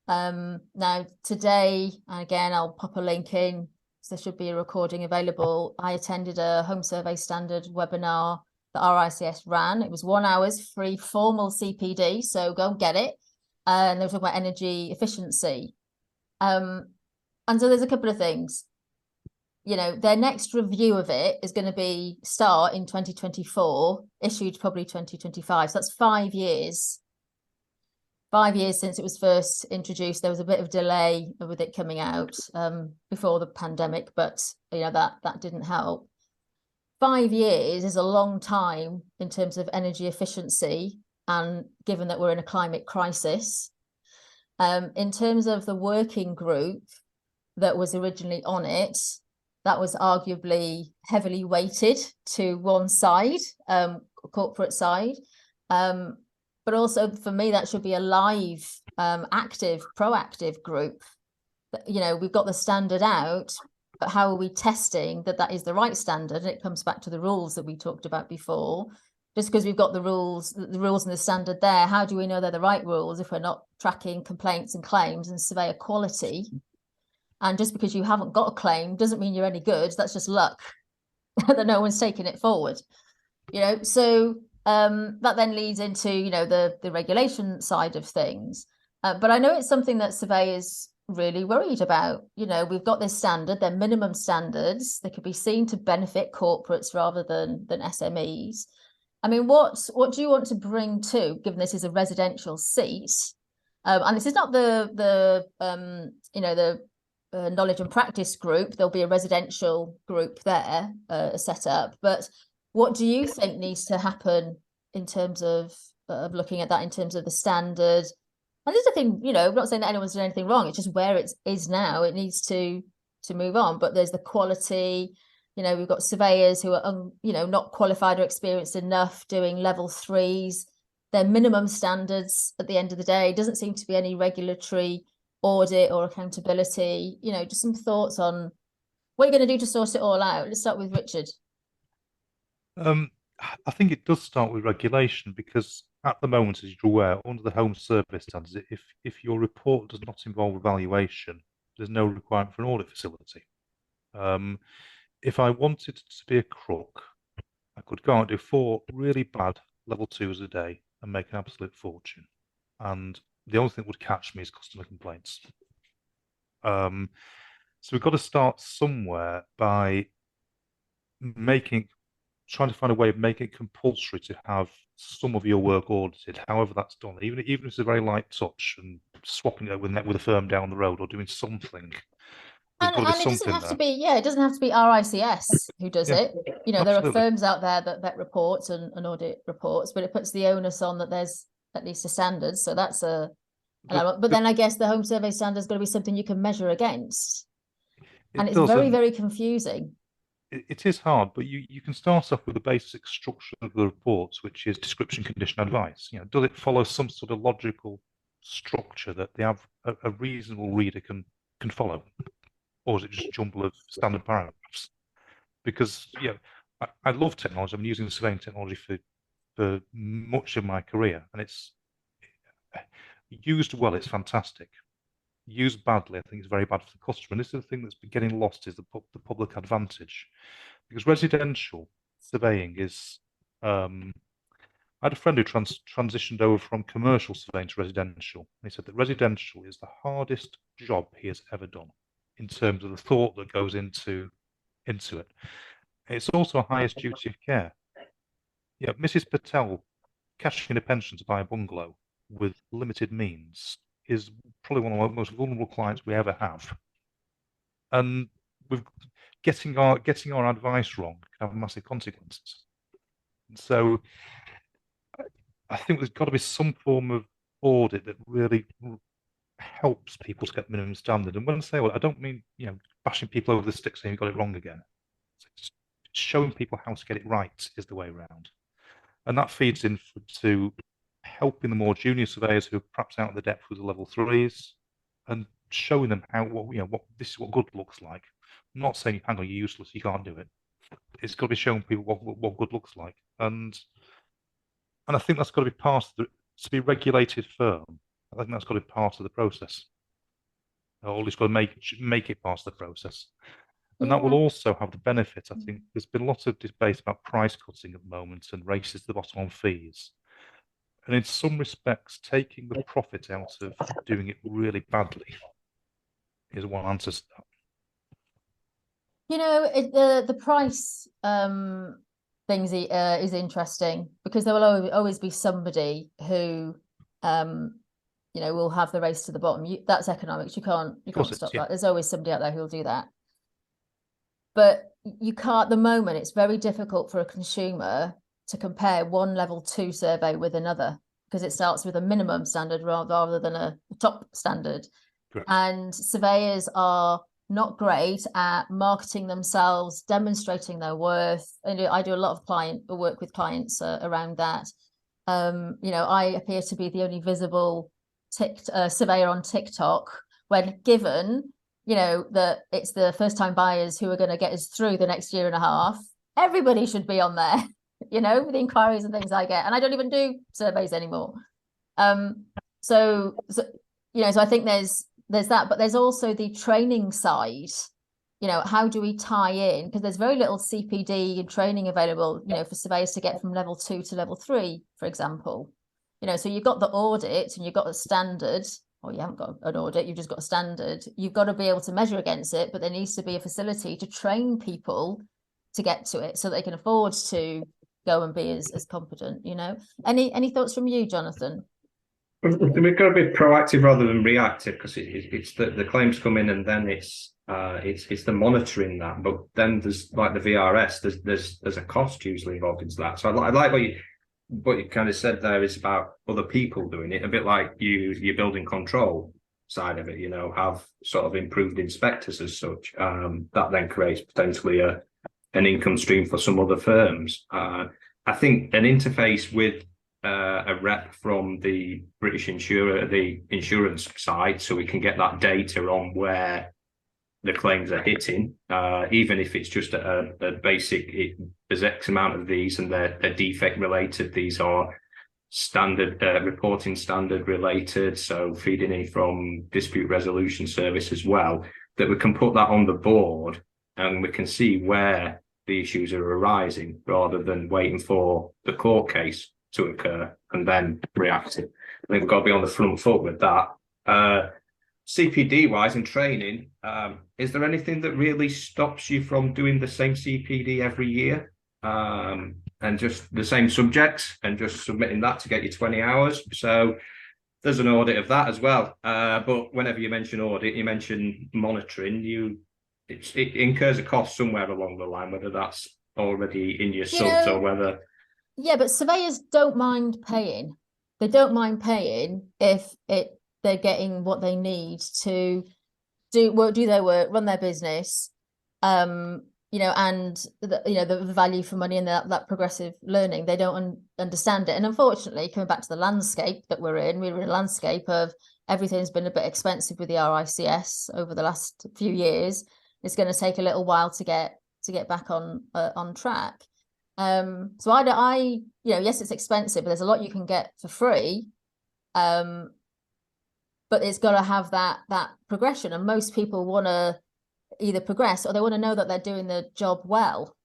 Speaker 1: Now today, and again, I'll pop a link in, so there should be a recording available. I attended a home survey standard webinar that RICS ran. It was 1 hour's free formal CPD, so go and get it. And they were talking about energy efficiency. And so there's a couple of things. Their next review of it is going to start in 2024, issued probably 2025. So that's 5 years. 5 years since it was first introduced. There was a bit of delay with it coming out before the pandemic, but that didn't help. 5 years is a long time in terms of energy efficiency, and given that we're in a climate crisis. In terms of the working group that was originally on it, that was arguably heavily weighted to one side, corporate side. But also for me, that should be a live, active, proactive group. We've got the standard out, but how are we testing that is the right standard? And it comes back to the rules that we talked about before. Just because we've got the rules and the standard there, how do we know they're the right rules if we're not tracking complaints and claims and surveyor quality? And just because you haven't got a claim doesn't mean you're any good. That's just luck that no one's taking it forward. So That then leads into, you know, the regulation side of things. But I know it's something that surveyors really worried about. You know, we've got this standard, they're minimum standards. They could be seen to benefit corporates rather than SMEs. I mean, what do you want to bring to, given this is a residential seat, and this is not the knowledge and practice group. There'll be a residential group there set up, but what do you think needs to happen in terms of looking at that in terms of the standard? And there's a thing, you know, I'm not saying that anyone's done anything wrong. It's just where it is now. It needs to move on. But there's the quality. You know, we've got surveyors who are, not qualified or experienced enough doing level 3s. They're minimum standards at the end of the day. Doesn't seem to be any regulatory audit or accountability. You know, just some thoughts on what you're going to do to sort it all out. Let's start with Richard.
Speaker 3: I think it does start with regulation, because at the moment, as you're aware, under the Home Survey standards, if your report does not involve evaluation, there's no requirement for an audit facility. If I wanted to be a crook, I could go out and do 4 really bad level 2s a day and make an absolute fortune. And the only thing that would catch me is customer complaints. So we've got to start somewhere by trying to find a way of making it compulsory to have some of your work audited, however that's done, even if it's a very light touch and swapping it with a firm down the road or doing something.
Speaker 1: And it doesn't have to be, it doesn't have to be RICS who does it. You know, there are firms out there that vet reports and audit reports, but it puts the onus on that there's at least a standard. So that's an element. But then I guess the Home Survey standard is going to be something you can measure against. And it's very, very confusing.
Speaker 3: It is hard, but you can start off with the basic structure of the reports, which is description, condition, advice. You know, does it follow some sort of logical structure that a reasonable reader can follow, or is it just a jumble of standard paragraphs? Because I love technology. I've been using surveying technology for much of my career, and it's used well, it's fantastic. Used badly, I think it's very bad for the customer. And this is the thing that's been getting lost, is the public advantage. Because residential surveying is, I had a friend who transitioned over from commercial surveying to residential. And he said that residential is the hardest job he has ever done in terms of the thought that goes into it. It's also a highest duty of care. Yeah, Mrs. Patel cashing in a pension to buy a bungalow with limited means is probably one of the most vulnerable clients we ever have. And getting our advice wrong can have massive consequences. So I think there's got to be some form of audit that really helps people to get minimum standard. And when I say I don't mean bashing people over the stick saying you got it wrong again. It's showing people how to get it right is the way around. And that feeds into helping the more junior surveyors who are perhaps out of the depth with the level 3s and showing them what this is what good looks like. I'm not saying, hang on, you're useless, you can't do it. It's got to be showing people what good looks like. And I think that's got to be part of to be regulated firm. I think that's got to be part of the process. Or at least got to make it part of the process. And that will also have the benefit, I think. There's been a lot of debate about price cutting at the moment and races to the bottom on fees. And in some respects, taking the profit out of doing it really badly is one answer to that.
Speaker 1: You know, the price things is interesting, because there will always be somebody who will have the race to the bottom. That's economics. You can't stop that. There's always somebody out there who will do that. But you can't. At the moment, it's very difficult for a consumer to compare one level 2 survey with another, because it starts with a minimum standard rather than a top standard.
Speaker 3: Correct.
Speaker 1: And surveyors are not great at marketing themselves, demonstrating their worth. And I do a lot of work with clients around that. I appear to be the only visible surveyor on TikTok, when given that it's the first time buyers who are going to get us through the next year and a half. Everybody should be on there. The inquiries and things I get, and I don't even do surveys anymore. So I think there's that, but there's also the training side you know, how do we tie in? Because there's very little CPD and training available, you know, for surveyors to get from level 2 to level 3, for example. You know, so you've got the audit and you've got the standard, or you haven't got an audit, you've just got a standard. You've got to be able to measure against it, but there needs to be a facility to train people to get to it so they can afford to go and be as competent, you know. Any thoughts from you, Jonathan?
Speaker 2: We've got to be proactive rather than reactive, because it's the claims come in and then it's the monitoring that. But then there's like the VRS, there's a cost usually involved into that. So I like what you kind of said there is about other people doing it, a bit like your building control side of it, you know, have sort of improved inspectors as such. That then creates potentially an income stream for some other firms. I think an interface with a rep from the British insurer, the insurance side, so we can get that data on where the claims are hitting, even if it's just a basic, there's X amount of these and they're defect related, these are standard reporting standard related, so feeding in from dispute resolution service as well, that we can put that on the board and we can see where the issues are arising rather than waiting for the court case to occur and then reacting. I think we've got to be on the front foot with that. CPD wise and training, is there anything that really stops you from doing the same CPD every year and just the same subjects and just submitting that to get you 20 hours? So there's an audit of that as well. But whenever you mention audit, you mention monitoring, it incurs a cost somewhere along the line, whether that's already in your subs or whether...
Speaker 1: Yeah, but surveyors don't mind paying. They don't mind paying if they're getting what they need to do their work, run their business, you know, and the value for money and that progressive learning. They don't understand it, and unfortunately, coming back to the landscape that we're in a landscape of everything's been a bit expensive with the RICS over the last few years. It's going to take a little while to get back on track. So I yes, it's expensive, but there's a lot you can get for free. But it's got to have that progression, and most people want to either progress or they want to know that they're doing the job well.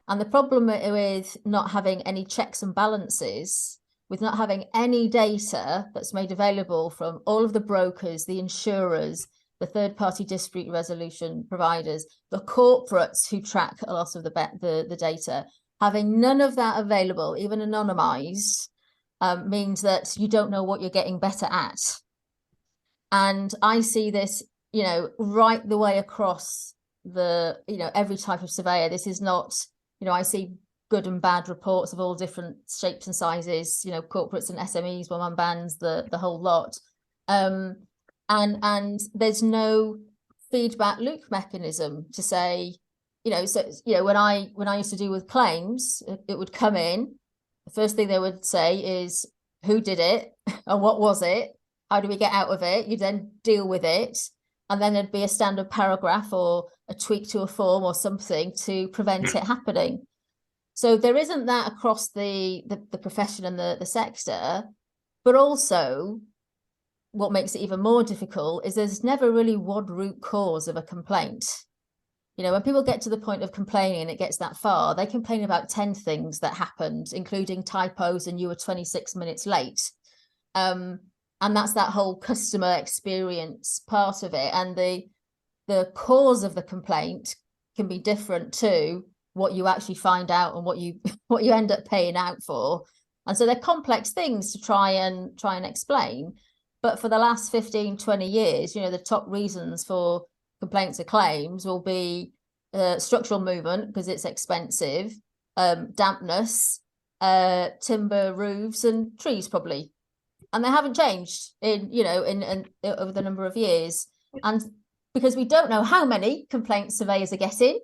Speaker 1: And the problem with not having any checks and balances, with not having any data that's made available from all of the brokers, the insurers, the third-party dispute resolution providers, the corporates who track a lot of the data, having none of that available, even anonymized, means that you don't know what you're getting better at. And I see this, you know, right the way across every type of surveyor. This is not, I see good and bad reports of all different shapes and sizes, corporates and SMEs, one-man bands, the whole lot. And there's no feedback loop mechanism to say, when I used to deal with claims, it would come in. The first thing they would say is, who did it and what was it? How do we get out of it? You then deal with it. And then there'd be a standard paragraph or a tweak to a form or something to prevent it happening. So there isn't that across the profession and the sector. But also, what makes it even more difficult is there's never really one root cause of a complaint. When people get to the point of complaining and it gets that far, they complain about 10 things that happened, including typos and you were 26 minutes late. And that's that whole customer experience part of it. And the cause of the complaint can be different to what you actually find out and what you end up paying out for. And so they're complex things to try and explain. But for the last 15, 20 years, the top reasons for complaints or claims will be structural movement because it's expensive, dampness, timber roofs and trees probably. And they haven't changed in over the number of years. And because we don't know how many complaints surveyors are getting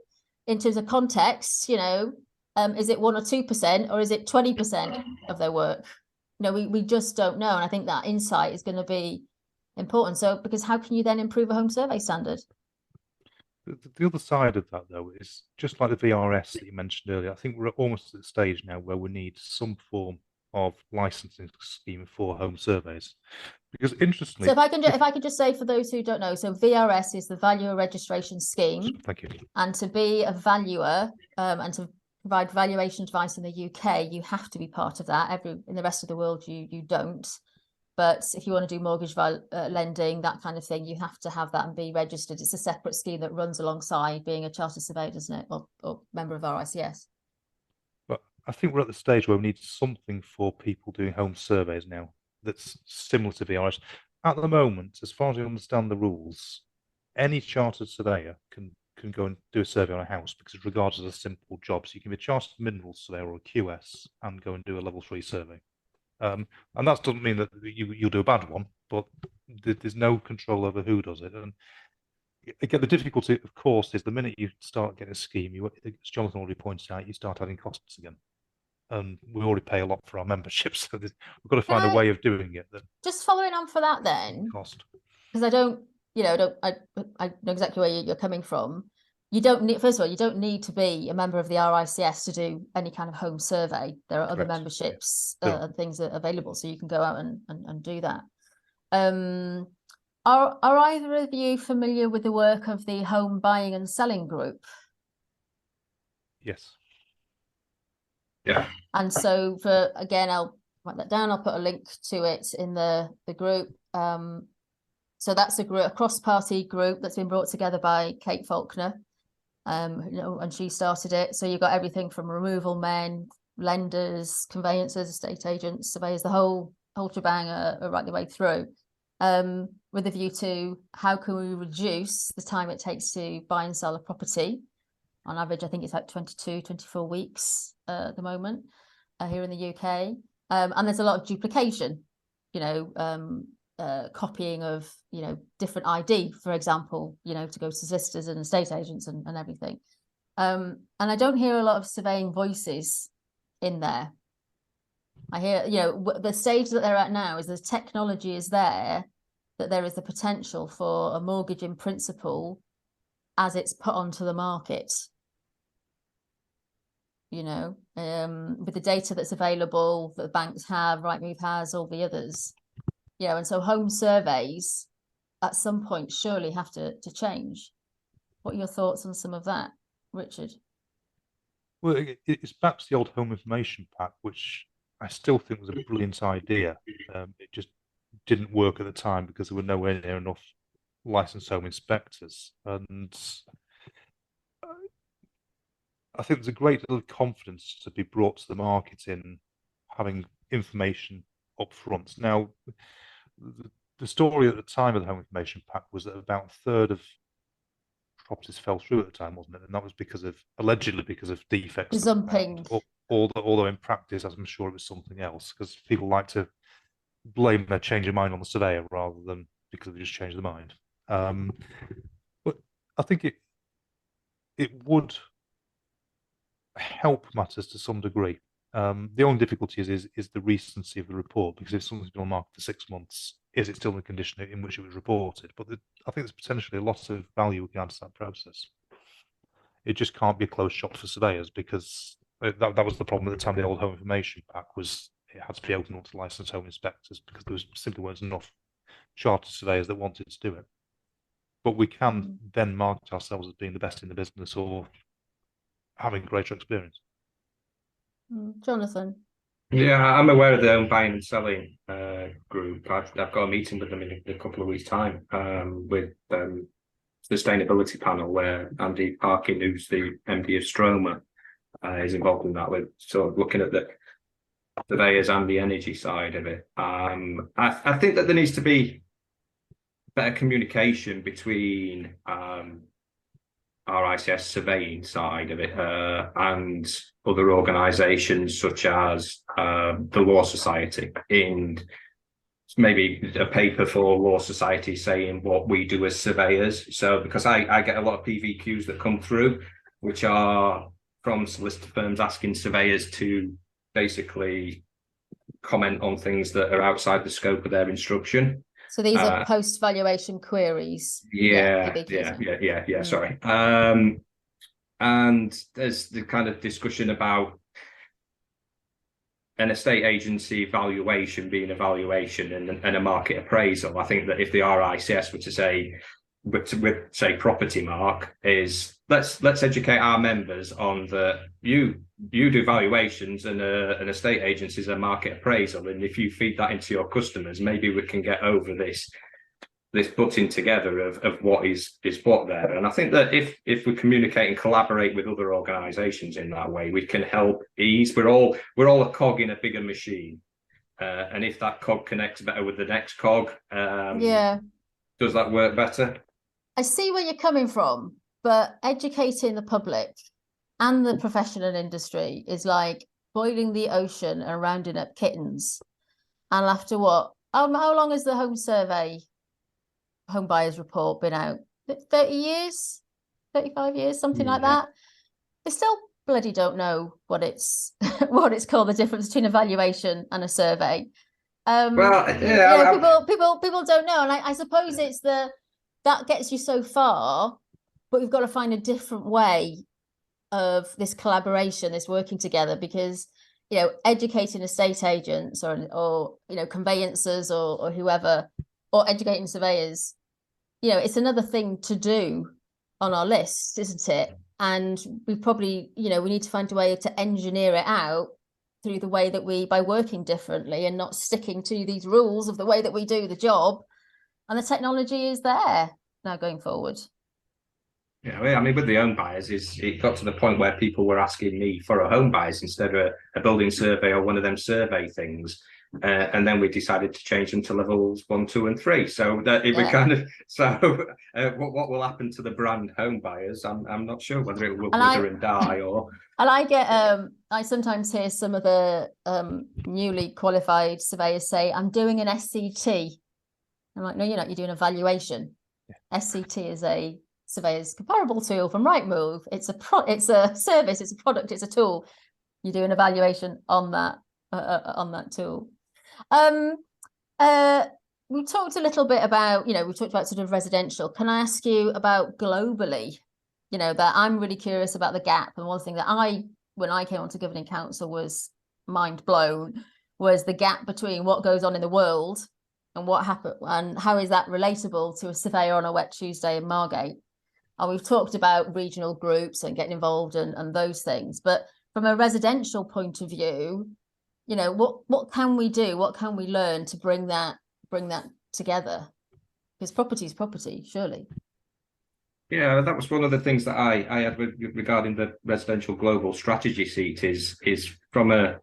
Speaker 1: in terms of context, is it 1 or 2% or is it 20% of their work? We just don't know. And I think that insight is going to be important. So, because how can you then improve a home survey standard?
Speaker 3: The other side of that, though, is just like the VRS that you mentioned earlier. I think we're almost at the stage now where we need some form of licensing scheme for home surveys. Because interestingly,
Speaker 1: so if I could just say for those who don't know, so VRS is the Valuer Registration Scheme.
Speaker 3: thank you.
Speaker 1: And to be a valuer and to provide valuation advice in the UK, you have to be part of that. In the rest of the world, you don't. But if you want to do mortgage lending, that kind of thing, you have to have that and be registered. It's a separate scheme that runs alongside being a chartered surveyor, doesn't it? Or member of RICS.
Speaker 3: But I think we're at the stage where we need something for people doing home surveys now that's similar to VRS. At the moment, as far as I understand the rules, any chartered surveyor can go and do a survey on a house because it's regarded as a simple job. So you can be a chartered minerals surveyor or a QS and go and do a level 3 survey. And that doesn't mean that you'll do a bad one, but there's no control over who does it. And again, the difficulty, of course, is the minute you start getting a scheme, as Jonathan already pointed out, you start adding costs again. And we already pay a lot for our memberships, so we've got to find a way of doing it.
Speaker 1: Just following on for that, then,
Speaker 3: cost,
Speaker 1: because I know exactly where you're coming from. You don't need, first of all, you don't need to be a member of the RICS to do any kind of home survey. There are other memberships and things that are available, so you can go out and do that. Are either of you familiar with the work of the Home Buying and Selling Group?
Speaker 3: Yes.
Speaker 2: Yeah.
Speaker 1: And so again, I'll write that down. I'll put a link to it in the group. So that's a cross-party group that's been brought together by Kate Faulkner, and she started it. So you've got everything from removal men, lenders, conveyancers, estate agents, surveyors, the whole shebang right the way through, with a view to how can we reduce the time it takes to buy and sell a property. On average, I think it's like 22, 24 weeks at the moment here in the UK. And there's a lot of duplication, copying of, different ID, for example, to go to solicitors and estate agents and everything. And I don't hear a lot of surveying voices in there. I hear, the stage that they're at now is the technology is there, that there is the potential for a mortgage in principle as it's put onto the market. With the data that's available that the banks have, Rightmove has, all the others, and so home surveys at some point surely have to change. What are your thoughts on some of that, Richard?
Speaker 3: Well, it's back to the old home information pack, which I still think was a brilliant idea. It just didn't work at the time because there were nowhere near enough licensed home inspectors. And I think there's a great deal of confidence to be brought to the market in having information up front. Now, the story at the time of the home information pack was that about a third of properties fell through at the time, wasn't it? And that was allegedly because of defects.
Speaker 1: Zumping.
Speaker 3: Although in practice, I'm sure it was something else, because people like to blame their change of mind on the surveyor rather than because they just changed their mind. But I think it would help matters to some degree. The only difficulty is the recency of the report, because if something's been on the market for 6 months, is it still in the condition in which it was reported? But I think there's potentially a lot of value we can add to that process. It just can't be a closed shop for surveyors, because that was the problem at the time. The old home information pack was it had to be open up to licensed home inspectors because there simply weren't enough chartered surveyors that wanted to do it. But we can then market ourselves as being the best in the business or having greater experience.
Speaker 1: Jonathan?
Speaker 2: Yeah, I'm aware of the Home Buying and Selling group. I've got a meeting with them in a couple of weeks' time with sustainability panel where Andy Parkin, who's the MD of Stroma, is involved in that, with sort of looking at the surveyors and the energy side of it. I think that there needs to be better communication between RICS surveying side of it and other organisations such as the Law Society, and maybe a paper for Law Society saying what we do as surveyors. So because I get a lot of PVQs that come through, which are from solicitor firms asking surveyors to basically comment on things that are outside the scope of their instruction.
Speaker 1: So these are post-valuation queries.
Speaker 2: Yeah. Sorry. And there's the kind of discussion about an estate agency valuation being a valuation and a market appraisal. I think that if the RICS were to say, with say Property Mark, is let's educate our members on the you do valuations and an estate agency is a market appraisal, and if you feed that into your customers, maybe we can get over this butting together of what is what there. And I think that if we communicate and collaborate with other organisations in that way, we can help ease. We're all a cog in a bigger machine, and if that cog connects better with the next cog, does that work better?
Speaker 1: I see where you're coming from, but educating the public and the professional industry is like boiling the ocean and rounding up kittens. And after what? How long has the home buyers report been out? 30 years, 35 years, something like that. They still bloody don't know what it's what it's called, the difference between a valuation and a survey. People don't know, and I suppose it's that gets you so far, but we've got to find a different way of this collaboration, this working together, because educating estate agents or conveyancers or whoever, or educating surveyors, it's another thing to do on our list, isn't it? And we probably, we need to find a way to engineer it out through the way that by working differently and not sticking to these rules of the way that we do the job. And the technology is there now going forward.
Speaker 2: Yeah, I mean, with the home buyers, it got to the point where people were asking me for a home buyers instead of a building survey or one of them survey things. And then we decided to change them to levels 1, 2, and 3. So that we kind of what will happen to the brand home buyers? I'm not sure whether it will wither and die or. And
Speaker 1: I get I sometimes hear some of the newly qualified surveyors say, "I'm doing an SCT." I'm like, "No, you're not. You're doing a valuation." Yeah. SCT is a surveyor's comparable tool from Rightmove. It's a service. It's a product. It's a tool. You do an evaluation on that tool. We talked a little bit about, we talked about sort of residential. Can I ask you about globally? That I'm really curious about the gap. And one thing that when I came onto Governing Council was mind blown, was the gap between what goes on in the world and what happened, and how is that relatable to a surveyor on a wet Tuesday in Margate? And we've talked about regional groups and getting involved and those things, but from a residential point of view, what can we do? What can we learn to bring that together? Because property is property, surely.
Speaker 2: Yeah, that was one of the things that I had regarding the residential global strategy seat is from a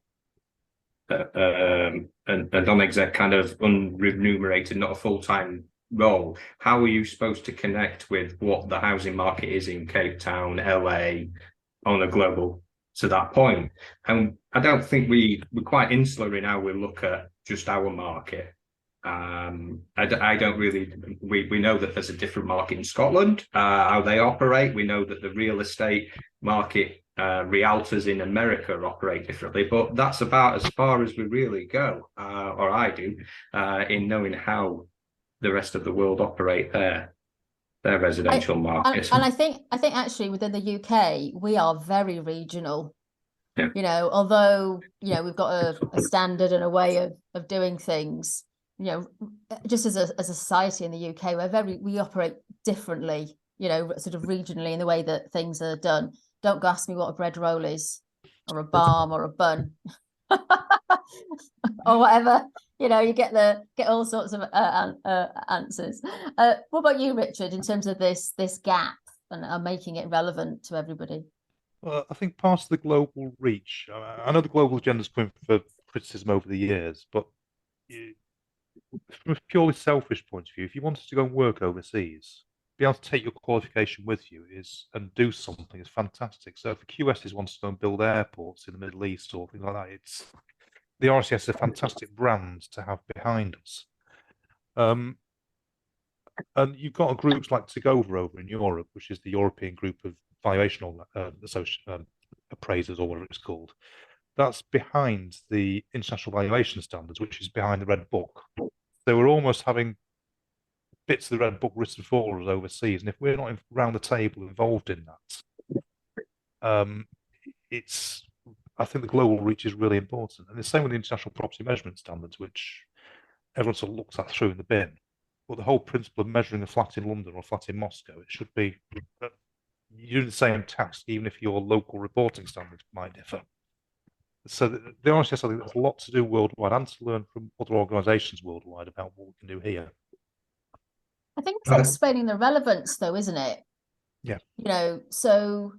Speaker 2: non-exec kind of unremunerated, not a full-time role. How are you supposed to connect with what the housing market is in Cape Town, LA, on a global to that point? And I don't think we're quite insular in how we look at just our market. I don't really. We know that there's a different market in Scotland, how they operate. We know that the real estate market, realtors in America operate differently, but that's about as far as we really go, or I do, in knowing how the rest of the world operate their residential market.
Speaker 1: And I think actually within the UK we are very regional. Yeah. Although we've got a standard and a way of doing things. Just as a society in the UK, we operate differently. Sort of regionally in the way that things are done. Don't go ask me what a bread roll is, or a balm, or a bun, or whatever. You get all sorts of answers. What about you, Richard, in terms of this gap and making it relevant to everybody?
Speaker 3: Well, I think part of the global reach. I know the global agenda's come for criticism over the years, but from a purely selfish point of view, if you wanted to go and work overseas, be able to take your qualification with you and do something is fantastic. So if the QSs want to go and build airports in the Middle East or things like that, the RCS is a fantastic brand to have behind us. And you've got groups like Tagova over in Europe, which is the European group of valuational appraisers, or whatever it's called. That's behind the international valuation standards, which is behind the Red Book. So we're almost having bits of the Red Book written for us overseas, and if we're not around the table involved in that, it's I think the global reach is really important. And the same with the international property measurement standards, which everyone sort of looks at through in the bin. But the whole principle of measuring a flat in London or a flat in Moscow, it should be you're doing the same task, even if your local reporting standards might differ. So the RICS, I think there's a lot to do worldwide and to learn from other organisations worldwide about what we can do here.
Speaker 1: I think it's explaining the relevance, though, isn't it?
Speaker 3: Yeah.
Speaker 1: You know, so,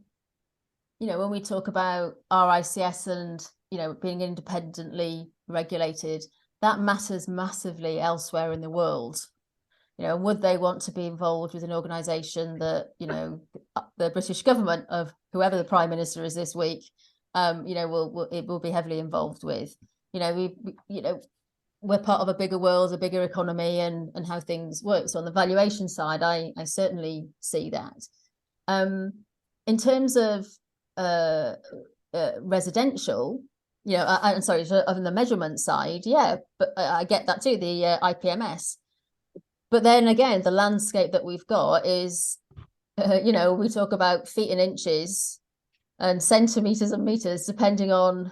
Speaker 1: you know, when we talk about RICS and, you know, being independently regulated, that matters massively elsewhere in the world. You know, would they want to be involved with an organisation that, you know, the British government of whoever the Prime Minister is this week, you know, will be heavily involved with? You know, you know, we're part of a bigger world, a bigger economy, and how things work. So on the valuation side, I certainly see that. In terms of residential, you know, I'm sorry, on the measurement side, yeah, but I get that too, the IPMS. But then again, the landscape that we've got is, you know, we talk about feet and inches and centimeters and meters, depending on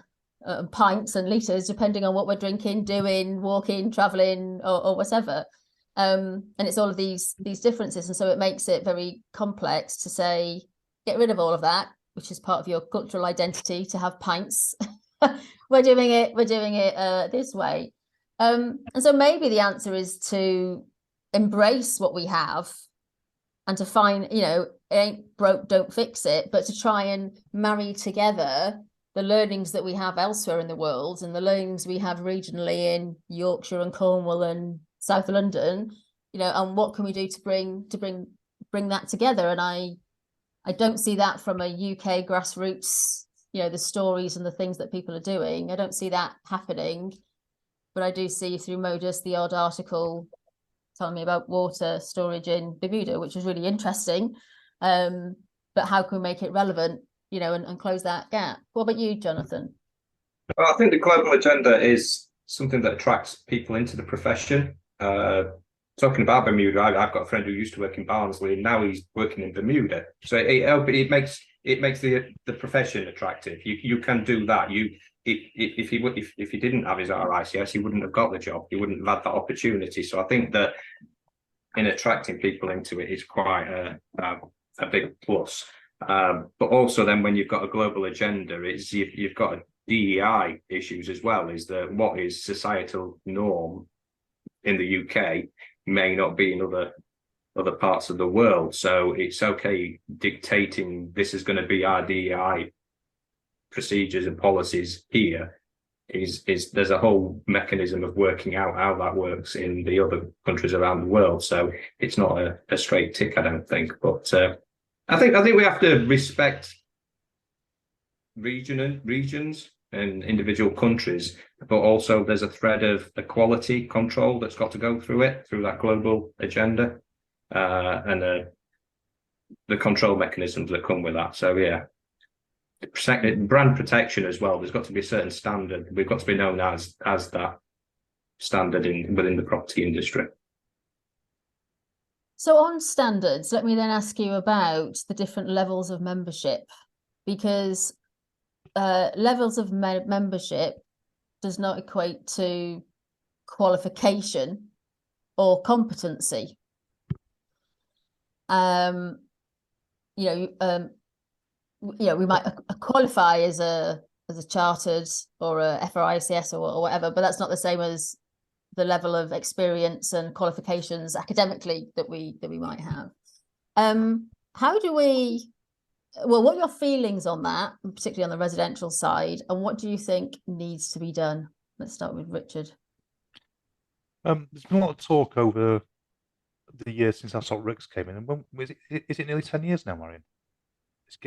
Speaker 1: pints and liters, depending on what we're drinking, doing, walking, traveling, or whatever. And it's all of these differences. And so it makes it very complex to say, get rid of all of that, which is part of your cultural identity, to have pints. we're doing it this way. And so maybe the answer is to embrace what we have and to find, you know, it ain't broke, don't fix it, but to try and marry together the learnings that we have elsewhere in the world and the learnings we have regionally in Yorkshire and Cornwall and South London, you know, and what can we do to bring that together? And I don't see that from a UK grassroots, you know, the stories and the things that people are doing. I don't see that happening, but I do see through Modus the odd article telling me about water storage in Bermuda, which is really interesting. But how can we make it relevant, you know, and close that gap? What about you, Jonathan?
Speaker 2: Well, I think the global agenda is something that attracts people into the profession. Talking about Bermuda, I've got a friend who used to work in Barnsley, and now he's working in Bermuda. So it makes the profession attractive. You can do that. If he didn't have his RICS, he wouldn't have got the job. He wouldn't have had that opportunity. So I think that in attracting people into it is quite a big plus. But also then when you've got a global agenda, it's you've got DEI issues as well. Is that what is societal norm in the UK may not be in other parts of the world. So it's okay dictating this is going to be our DEI procedures and policies here. Is there's a whole mechanism of working out how that works in the other countries around the world. So it's not a straight tick, I don't think. But I think we have to respect regions and individual countries, but also there's a thread of equality control that's got to go through that global agenda, and the control mechanisms that come with that. So yeah. Brand protection as well. There's got to be a certain standard. We've got to be known as that standard within the property industry.
Speaker 1: So on standards, let me then ask you about the different levels of membership, because levels of membership does not equate to qualification or competency. You know, we might qualify as a chartered or a FRICS or whatever, but that's not the same as the level of experience and qualifications academically that we might have. How do we? Well, what are your feelings on that, particularly on the residential side, and what do you think needs to be done? Let's start with Richard.
Speaker 3: There's been a lot of talk over the years since RICS came in, and is it nearly 10 years now, Marion?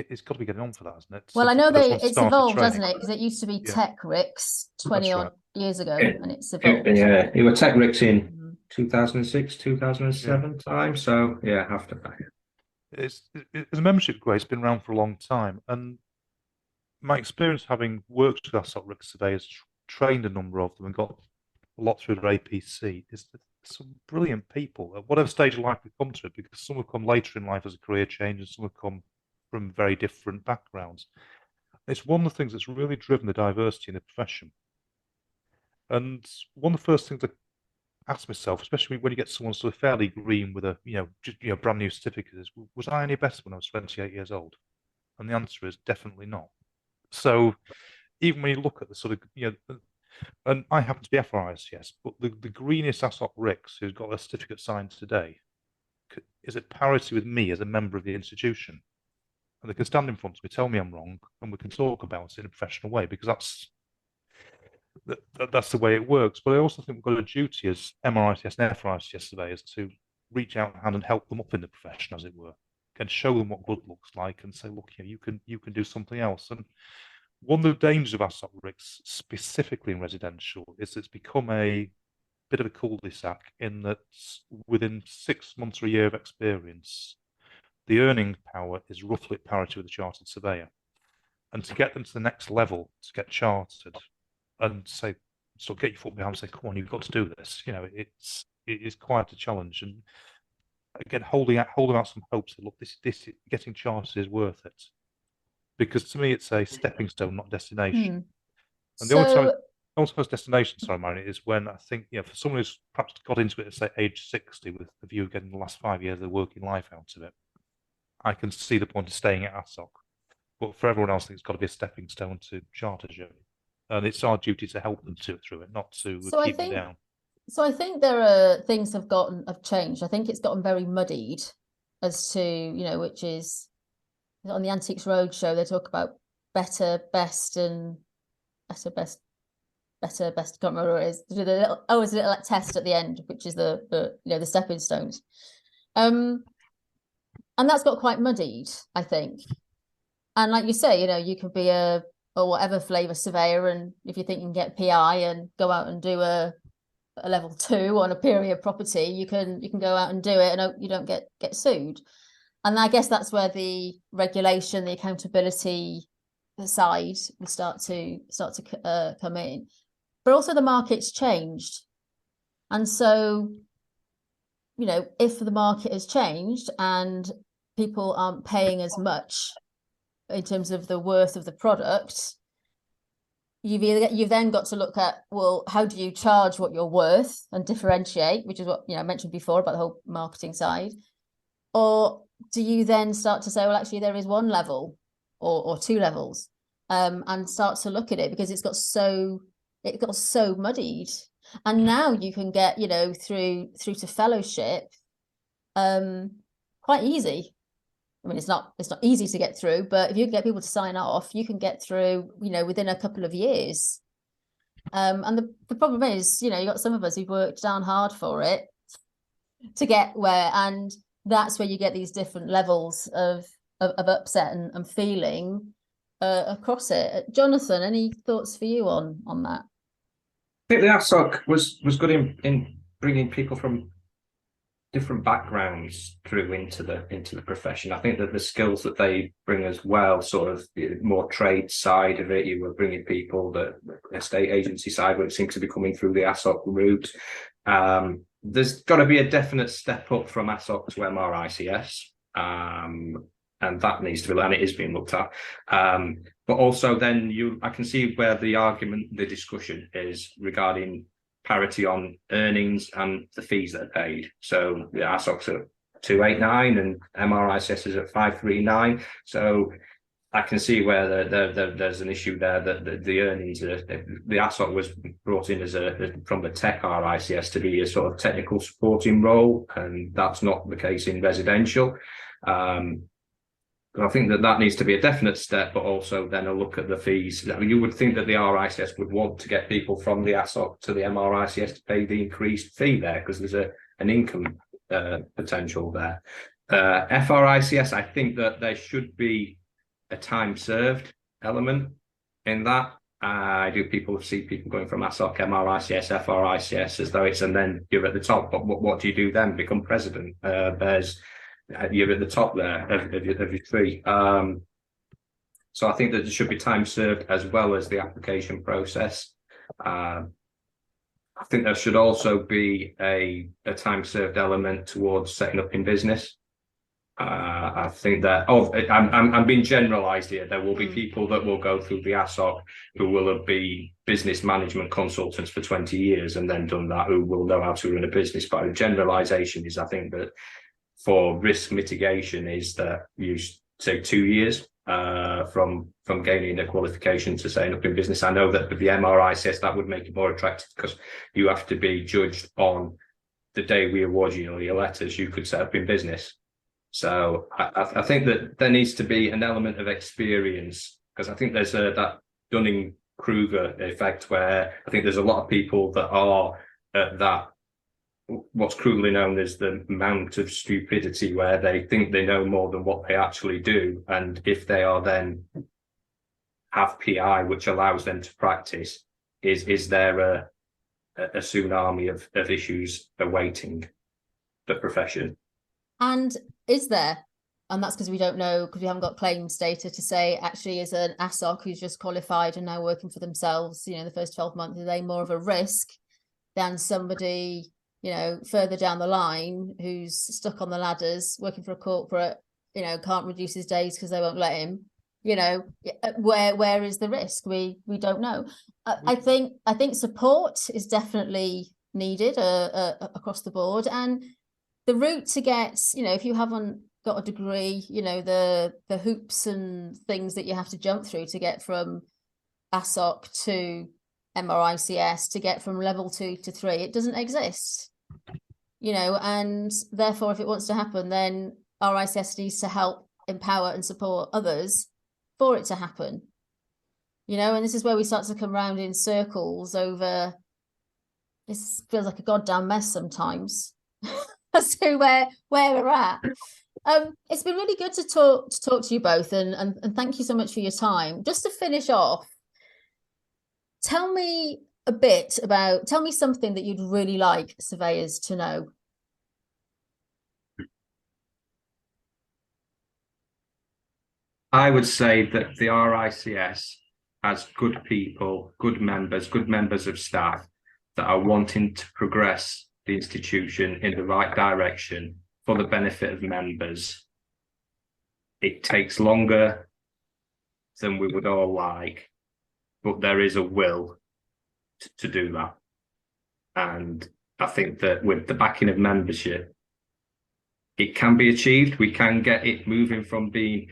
Speaker 3: It's got to be getting on for that, hasn't it?
Speaker 1: Well, I know it's evolved, hasn't it? Because it used to be Tech RICS 20 odd years ago, and it's evolved.
Speaker 2: Yeah, it was Tech RICS in 2006, 2007 time. So yeah, after that.
Speaker 3: It's a membership grade. It's been around for a long time, and my experience having worked with RICS surveyors, trained a number of them, and got a lot through their APC, is some brilliant people at whatever stage of life we come to it, because some have come later in life as a career change, and some have come from very different backgrounds. It's one of the things that's really driven the diversity in the profession. And one of the first things I ask myself, especially when you get someone sort of fairly green with a just brand new certificate, is was I any better when I was 28 years old? And the answer is definitely not. So even when you look at the sort of and I happen to be FRICS, but the greenest ASOC RICS who's got a certificate signed today is at parity with me as a member of the institution. And they can stand in front of me, tell me I'm wrong, and we can talk about it in a professional way, because that's the way it works. But I also think we've got a duty as MRICS and FRICS surveyors to reach out a hand and help them up in the profession, as it were, and show them what good looks like, and say, look, you can do something else. And one of the dangers of ASOC RICS, specifically in residential, is it's become a bit of a cul-de-sac in that within 6 months or a year of experience, the earning power is roughly at parity with a chartered surveyor. And to get them to the next level, to get chartered and say, so get your foot behind and say, come on, you've got to do this. It is quite a challenge. And again, holding out some hope, say, look, this getting chartered is worth it. Because to me, it's a stepping stone, not destination. And the only time it's destination, sorry, Marion, is when I think, for someone who's perhaps got into it at, say, age 60 with the view of getting the last 5 years of their working life out of it, I can see the point of staying at ASOC. But for everyone else, I think it's got to be a stepping stone to chartership. And it's our duty to help them through it, not to keep them down.
Speaker 1: So I think there are things have changed. I think it's gotten very muddied as to, which is on the Antiques Roadshow, they talk about better, best, and better, best, better, best. I can't remember what it is. There's a little test at the end, which is the stepping stones. And that's got quite muddied, I think. And like you say, you could be a whatever flavour surveyor, and if you think you can get PI and go out and do a level 2 on a period property, you can go out and do it, and you don't get sued. And I guess that's where the regulation, the accountability side will start to come in. But also the market's changed, and so if the market has changed and people aren't paying as much in terms of the worth of the product, you've then got to look at, well, how do you charge what you're worth and differentiate, which is what I mentioned before about the whole marketing side. Or do you then start to say, well, actually there is one level or 2 levels, and start to look at it, because it got so muddied. And now you can get through to fellowship quite easy. I mean, it's not easy to get through, but if you can get people to sign off, you can get through within a couple of years. And the problem is, you got some of us who've worked down hard for it to get where, and that's where you get these different levels of upset and feeling across it. Jonathan, any thoughts for you on that?
Speaker 2: I think the ASOC was good in bringing people from different backgrounds through into the profession. I think that the skills that they bring as well, sort of more trade side of it, you were bringing people, the estate agency side, which seems to be coming through the ASOC route. There's got to be a definite step up from ASOC to MRICS, and that needs to be, and it is being looked at. But also then I can see where the discussion is regarding parity on earnings and the fees that are paid. So the ASOC's at 289 and MRICS is at 539. So I can see where there's an issue there, that the earnings, the ASOC was brought in from the tech RICS to be a sort of technical supporting role, and that's not the case in residential. I think that needs to be a definite step, but also then a look at the fees. I mean, you would think that the RICS would want to get people from the ASOC to the MRICS to pay the increased fee there, because there's an income potential there. FRICS, I think that there should be a time served element in that. I do see people going from ASOC, MRICS, FRICS as though it's, and then you're at the top. But what do you do then? Become president? You're at the top there of your tree. So I think that there should be time served as well as the application process. I think there should also be a time served element towards setting up in business. I think that I'm being generalised here. There will be people that will go through the ASOC who will have been business management consultants for 20 years and then done that, who will know how to run a business. But a generalisation is, I think, that for risk mitigation is that you say 2 years from gaining a qualification to setting up in business. I know that with the MRICS that would make it more attractive because you have to be judged on the day we award you your letters. You could set up in business. So I think that there needs to be an element of experience, because I think there's that Dunning-Kruger effect where I think there's a lot of people that are at that, what's crudely known as the mount of stupidity, where they think they know more than what they actually do. And if they are then have PI, which allows them to practice, is there a tsunami of issues awaiting the profession?
Speaker 1: And is there? And that's because we don't know, because we haven't got claims data to say, actually, is an ASOC who's just qualified and now working for themselves, the first 12 months, are they more of a risk than somebody, further down the line who's stuck on the ladders, working for a corporate, can't reduce his days because they won't let him? Where is the risk? We don't know. I think support is definitely needed across the board, and the route to get, if you haven't got a degree, the hoops and things that you have to jump through to get from ASOC to MRICS, to get from level 2 to 3, it doesn't exist, and therefore if it wants to happen, then RICS needs to help empower and support others for it to happen, and this is where we start to come round in circles over, this feels like a goddamn mess sometimes. As to where we're at. It's been really good to talk to you both, and thank you so much for your time. Just to finish off, tell me something that you'd really like surveyors to know.
Speaker 2: I would say that the RICS has good people, good members of staff that are wanting to progress the institution in the right direction for the benefit of members. It takes longer than we would all like, but there is a will to do that. And I think that with the backing of membership, it can be achieved. We can get it moving from being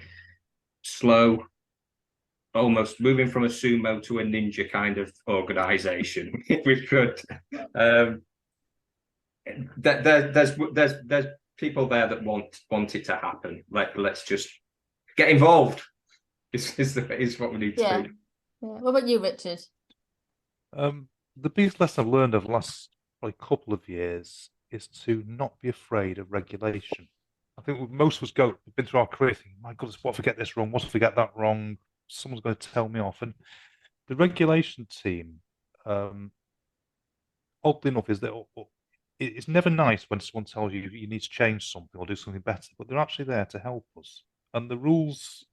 Speaker 2: slow, almost moving from a sumo to a ninja kind of organization. We could. There's people there that want it to happen. Let's just get involved. Is what we need to do.
Speaker 1: Yeah. What about you, Richard?
Speaker 3: The biggest lesson I've learned over the last probably couple of years is to not be afraid of regulation. I think most of us been through our career thinking, my goodness, what if I get this wrong? What if I get that wrong? Someone's going to tell me off. And the regulation team, oddly enough, is that it's never nice when someone tells you you need to change something or do something better, but they're actually there to help us. And the rules,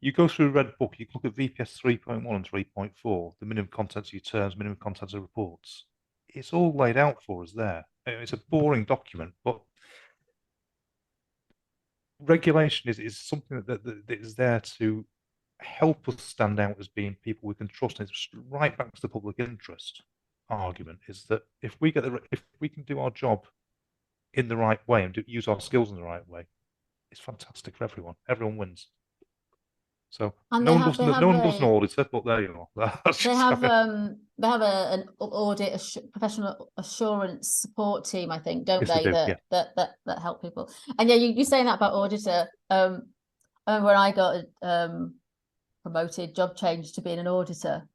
Speaker 3: you go through a red book, you look at VPS 3.1 and 3.4, the minimum contents of your terms, minimum contents of reports. It's all laid out for us there. It's a boring document, but regulation is something that is there to help us stand out as being people we can trust. And it's right back to the public interest argument, is that if we can do our job in the right way and use our skills in the right way, it's fantastic for everyone. Everyone wins. So no one does an auditor, but there you are.
Speaker 1: They have an audit professional assurance support team, I think, don't they? That help people. And yeah, you're saying that about auditor. I remember when I got promoted, job change to being an auditor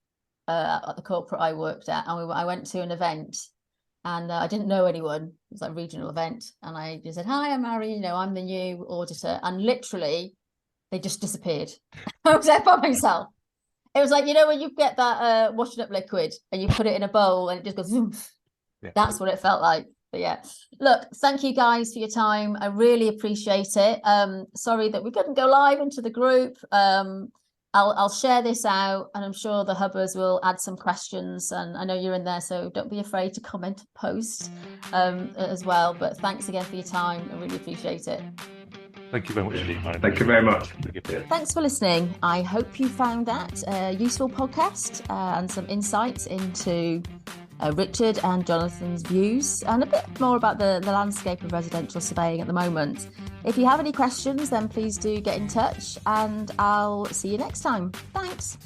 Speaker 1: at the corporate I worked at, and I went to an event, and I didn't know anyone. It was like a regional event, and I just said, "Hi, I'm Marion. I'm the new auditor," and literally they just disappeared. I was there by myself. It was like, when you get that washing up liquid and you put it in a bowl and it just goes, oomph. Yeah. That's what it felt like. But yeah, look, thank you guys for your time. I really appreciate it. Sorry that we couldn't go live into the group. I'll share this out, and I'm sure the hubbers will add some questions, and I know you're in there, so don't be afraid to comment and post as well. But thanks again for your time. I really appreciate it.
Speaker 3: Thank you very much indeed, Marion.
Speaker 2: Thank you very much.
Speaker 1: Thanks for listening. I hope you found that a useful podcast and some insights into Richard and Jonathan's views and a bit more about the landscape of residential surveying at the moment. If you have any questions, then please do get in touch and I'll see you next time. Thanks.